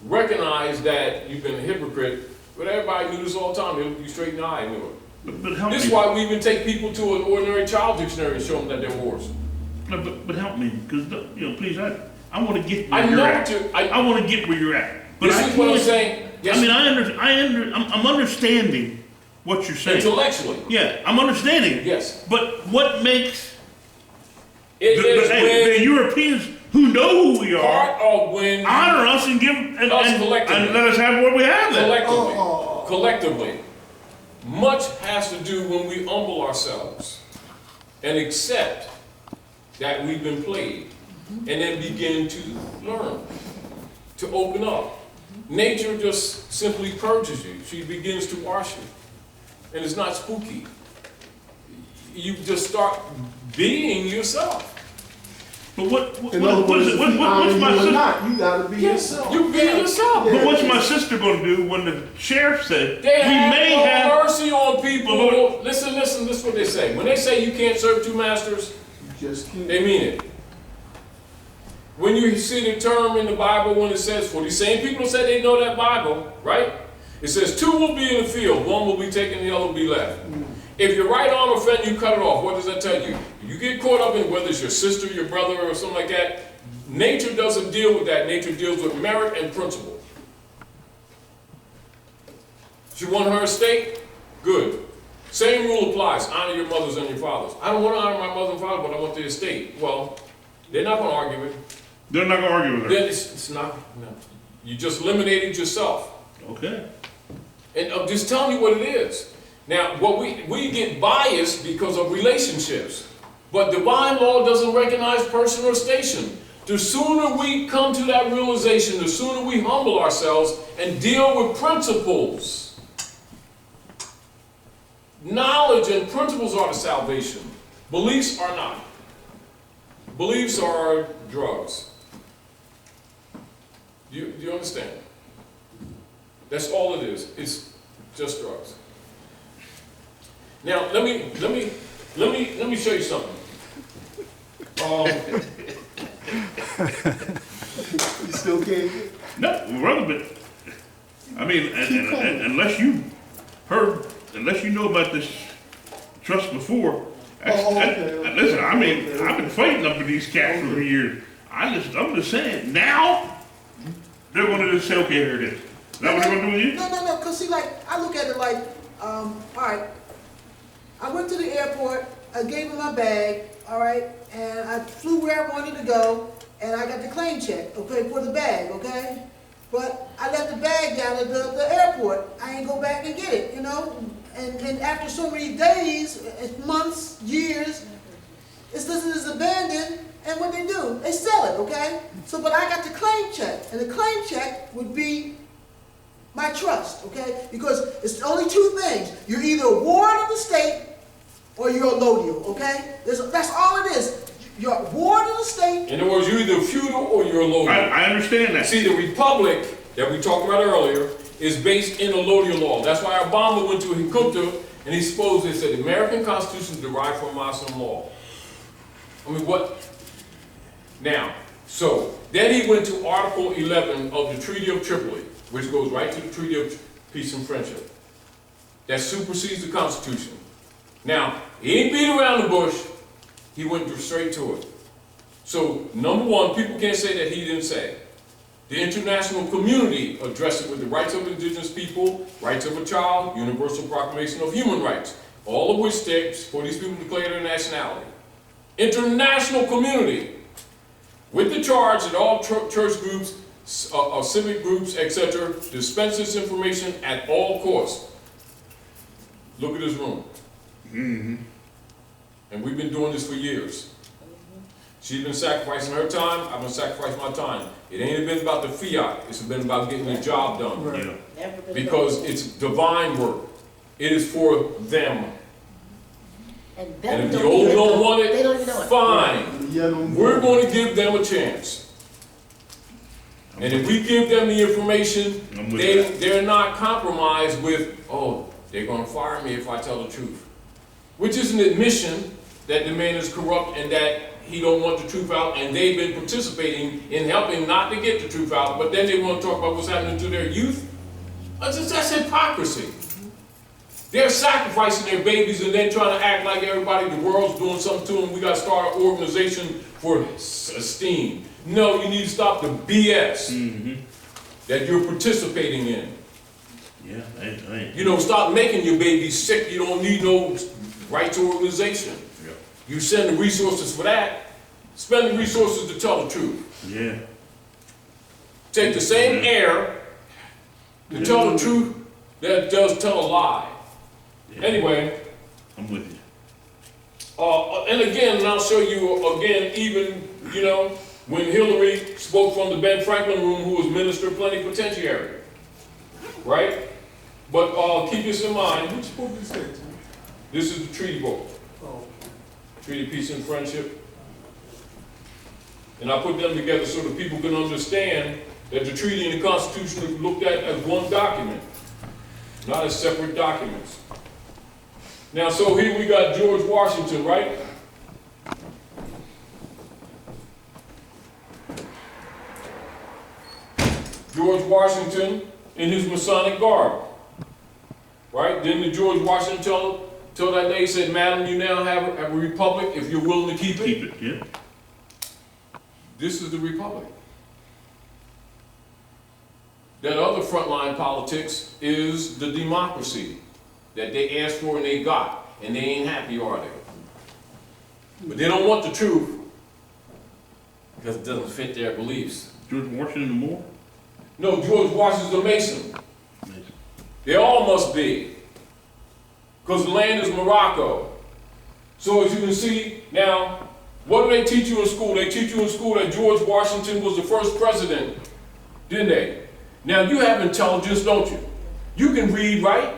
recognize that you've been a hypocrite, but everybody knew this all the time. You straighten the eye and knew it. But help This me. is why we even take people to an ordinary child dictionary and show them that they're whores. No, but help me, because please, I want to get where I you're know at. what I want to get where you're at. But This I is what I'm can't- saying. Yes, I mean, I'm understanding what you're saying. intellectually. Yeah, I'm understanding. Yes. But what makes It is the Europeans who know who we are part of when honor us and give and collectively. let us have what we have then? collectively, much has to do when we humble ourselves and accept that we've been played, and then begin to learn, to open up. Nature just simply purges you. She begins to wash you, and it's not spooky. You just start being yourself. But what's In other words, if he honor my you or sister? not, you gotta be Yes, yourself. you be yourself. But what's my sister going to do when the sheriff said They we have may no have? mercy on people. Listen, this is what they say. When they say you can't serve two masters, You just can't. they mean it. When you see the term in the Bible when it says, for these same people say they know that Bible, right? It says two will be in the field, one will be taken, the other will be left. If your right arm offend you, cut it off. What does that tell you? You get caught up in whether it's your sister, your brother, or something like that. Nature doesn't deal with that. Nature deals with merit and principle. She won her estate? Good. Same rule applies. Honor your mothers and your fathers. I don't want to honor my mother and father, but I want the estate. Well, they're not going to argue it. They're not going to argue with her. Then it's not. No. You just eliminated yourself. Okay. And I'm just telling you what it is. Now, what we get biased because of relationships, but divine law doesn't recognize person or station. The sooner we come to that realization, the sooner we humble ourselves and deal with principles. Knowledge and principles are the salvation. Beliefs are not. Beliefs are drugs. Do you understand? That's all it is. It's just drugs. Now let me show you something. You still can't get. No, brother, but I mean, unless you know about this trust before. Listen, I mean, I've been fighting up with these cats for years. I'm just saying, now they're going to just say, okay, here it is. Is that what they're going to do with you? No, because see, like, I look at it like, all right, I went to the airport, I gave him my bag, all right, and I flew where I wanted to go, and I got the claim check, okay, for the bag, okay? But I left the bag down at the airport. I ain't go back and get it, you know? And after so many days, months, years, it's listed as abandoned, and what they do, they sell it, okay? So, but I got the claim check, and the claim check would be my trust, okay? Because it's only two things. You're either a ward of the state or you're a lodial, okay? That's all it is. You're a ward of the state. In other words, you're either feudal or you're a lodial. I understand that. See, the republic that we talked about earlier is based in the lodial law. That's why Obama went to Hikunta and he supposedly said the American Constitution is derived from Muslim law. I mean, what? Now, so then he went to Article 11 of the Treaty of Tripoli, which goes right to the Treaty of Peace and Friendship. That supersedes the Constitution. Now, he ain't beat around the bush. He went straight to it. So, number one, people can't say that he didn't say. The international community addressed it with the rights of indigenous people, rights of a child, Universal Proclamation of Human Rights, all of which states for these people to declare their nationality. International community, with the charge that all church groups, civic groups, etc., dispense this information at all costs. Look at this room. Mm-hmm. And we've been doing this for years. She's been sacrificing her time, I've been sacrificing my time. It ain't been about the fiat, it's been about getting the job done. Right. Yeah. Because it's divine work. It is for them. And And if the old don't want they don't even know it, it. fine. Yeah, don't We're going to give them a chance. And if we give them the information, I'm with that. they're not compromised with, oh, they're going to fire me if I tell the truth. Which is an admission that the man is corrupt and that he don't want the truth out, and they've been participating in helping not to get the truth out, but then they want to talk about what's happening to their youth. That's hypocrisy. They're sacrificing their babies and then trying to act like everybody, the world's doing something to them. We got to start an organization for esteem. No, you need to stop the BS. Mm-hmm. that you're participating in. Yeah, I You know, stop making your baby sick. You don't need no rights organization. Yeah. You send the resources for that. Spend the resources to tell the truth. Yeah. Take the same air to tell the truth that does tell a lie. Yeah. Anyway, I'm with you. and again, and I'll show you again, even, you know, when Hillary spoke from the Ben Franklin room, who was minister plenipotentiary, right? But keep this in mind. Which book is that, Tim? This is the treaty book, Oh, Treaty of Peace and Friendship. And I put them together so that people can understand that the treaty and the Constitution are looked at as one document, not as separate documents. Now, so here we got George Washington, right? George Washington in his Masonic garb, right? Didn't George Washington tell that lady, said, "Madam, you now have a republic if you're willing to keep it"? Keep it, yeah. This is the republic. That other frontline politics is the democracy that they asked for and they got, and they ain't happy, are they? But they don't want the truth because it doesn't fit their beliefs. George Washington and Moore? No, George Washington's a Mason. They all must be, because the land is Morocco. So as you can see, now, what do they teach you in school? They teach you in school that George Washington was the first president, didn't they? Now, you have intelligence, don't you? You can read, right?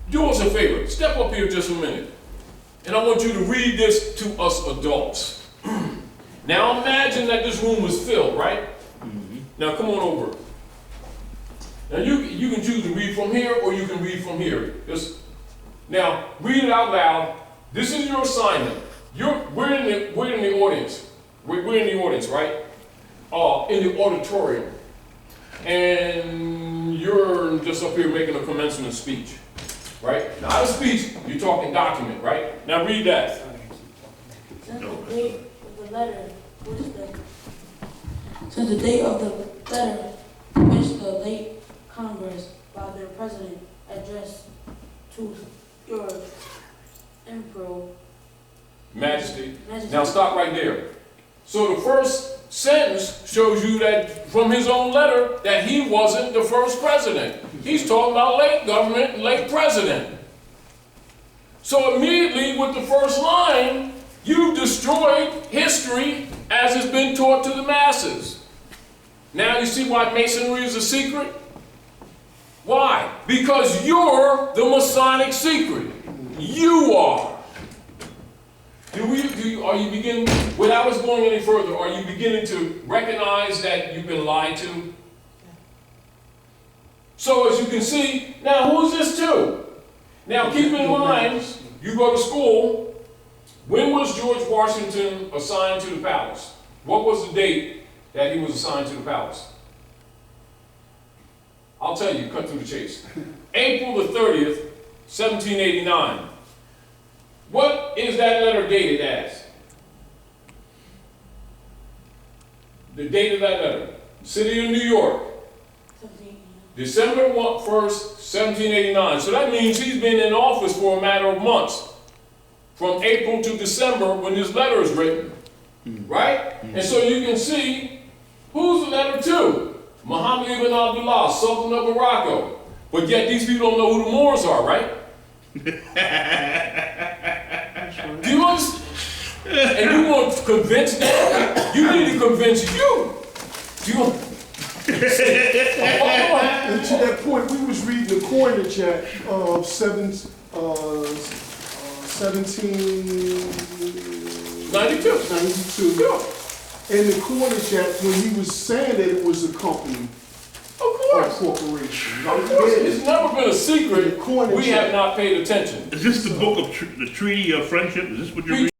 Do us a favor, step up here just a minute. And I want you to read this to us adults. Now imagine that this room was filled, right? Now come on over. Now you can choose to read from here or you can read from here. Now read it out loud. This is your assignment. We're in the audience. We're in the audience, right? In the auditorium. And you're just up here making a commencement speech, right? Not a speech, you're talking document, right? Now read that. Since the date of the letter which the late Congress by their president addressed to your Emperor Majesty. Now stop right there. So the first sentence shows you that from his own letter that he wasn't the first president. He's talking about late government, late president. So immediately with the first line, you've destroyed history as it's been taught to the masses. Now you see why Masonry is a secret? Why? Because you're the Masonic secret. You are. Are you beginning, without us going any further, are you beginning to recognize that you've been lied to? So as you can see, now who's this to? Now keep in mind, you go to school, when was George Washington assigned to the palace? What was the date that he was assigned to the palace? I'll tell you, cut through the chase. April the 30th, 1789. What is that letter dated as? The date of that letter. City of New York. December 1st, 1789. So that means he's been in office for a matter of months. From April to December when this letter is written. Right? And so you can see, who's the letter to? Muhammad ibn Abdullah, Sultan of Morocco. But yet these people don't know who the Moors are, right? Do you understand? And you want to convince them? You need to convince you. Do you want? And to that point, we was reading the coinage act of 1792. Yeah. And the coinage act, when he was saying that it was a company, Of course. corporation. Of course. It's never been a secret. The coinage We have act. not paid attention. Is this the book of the Treaty of Friendship? Is this what you're reading?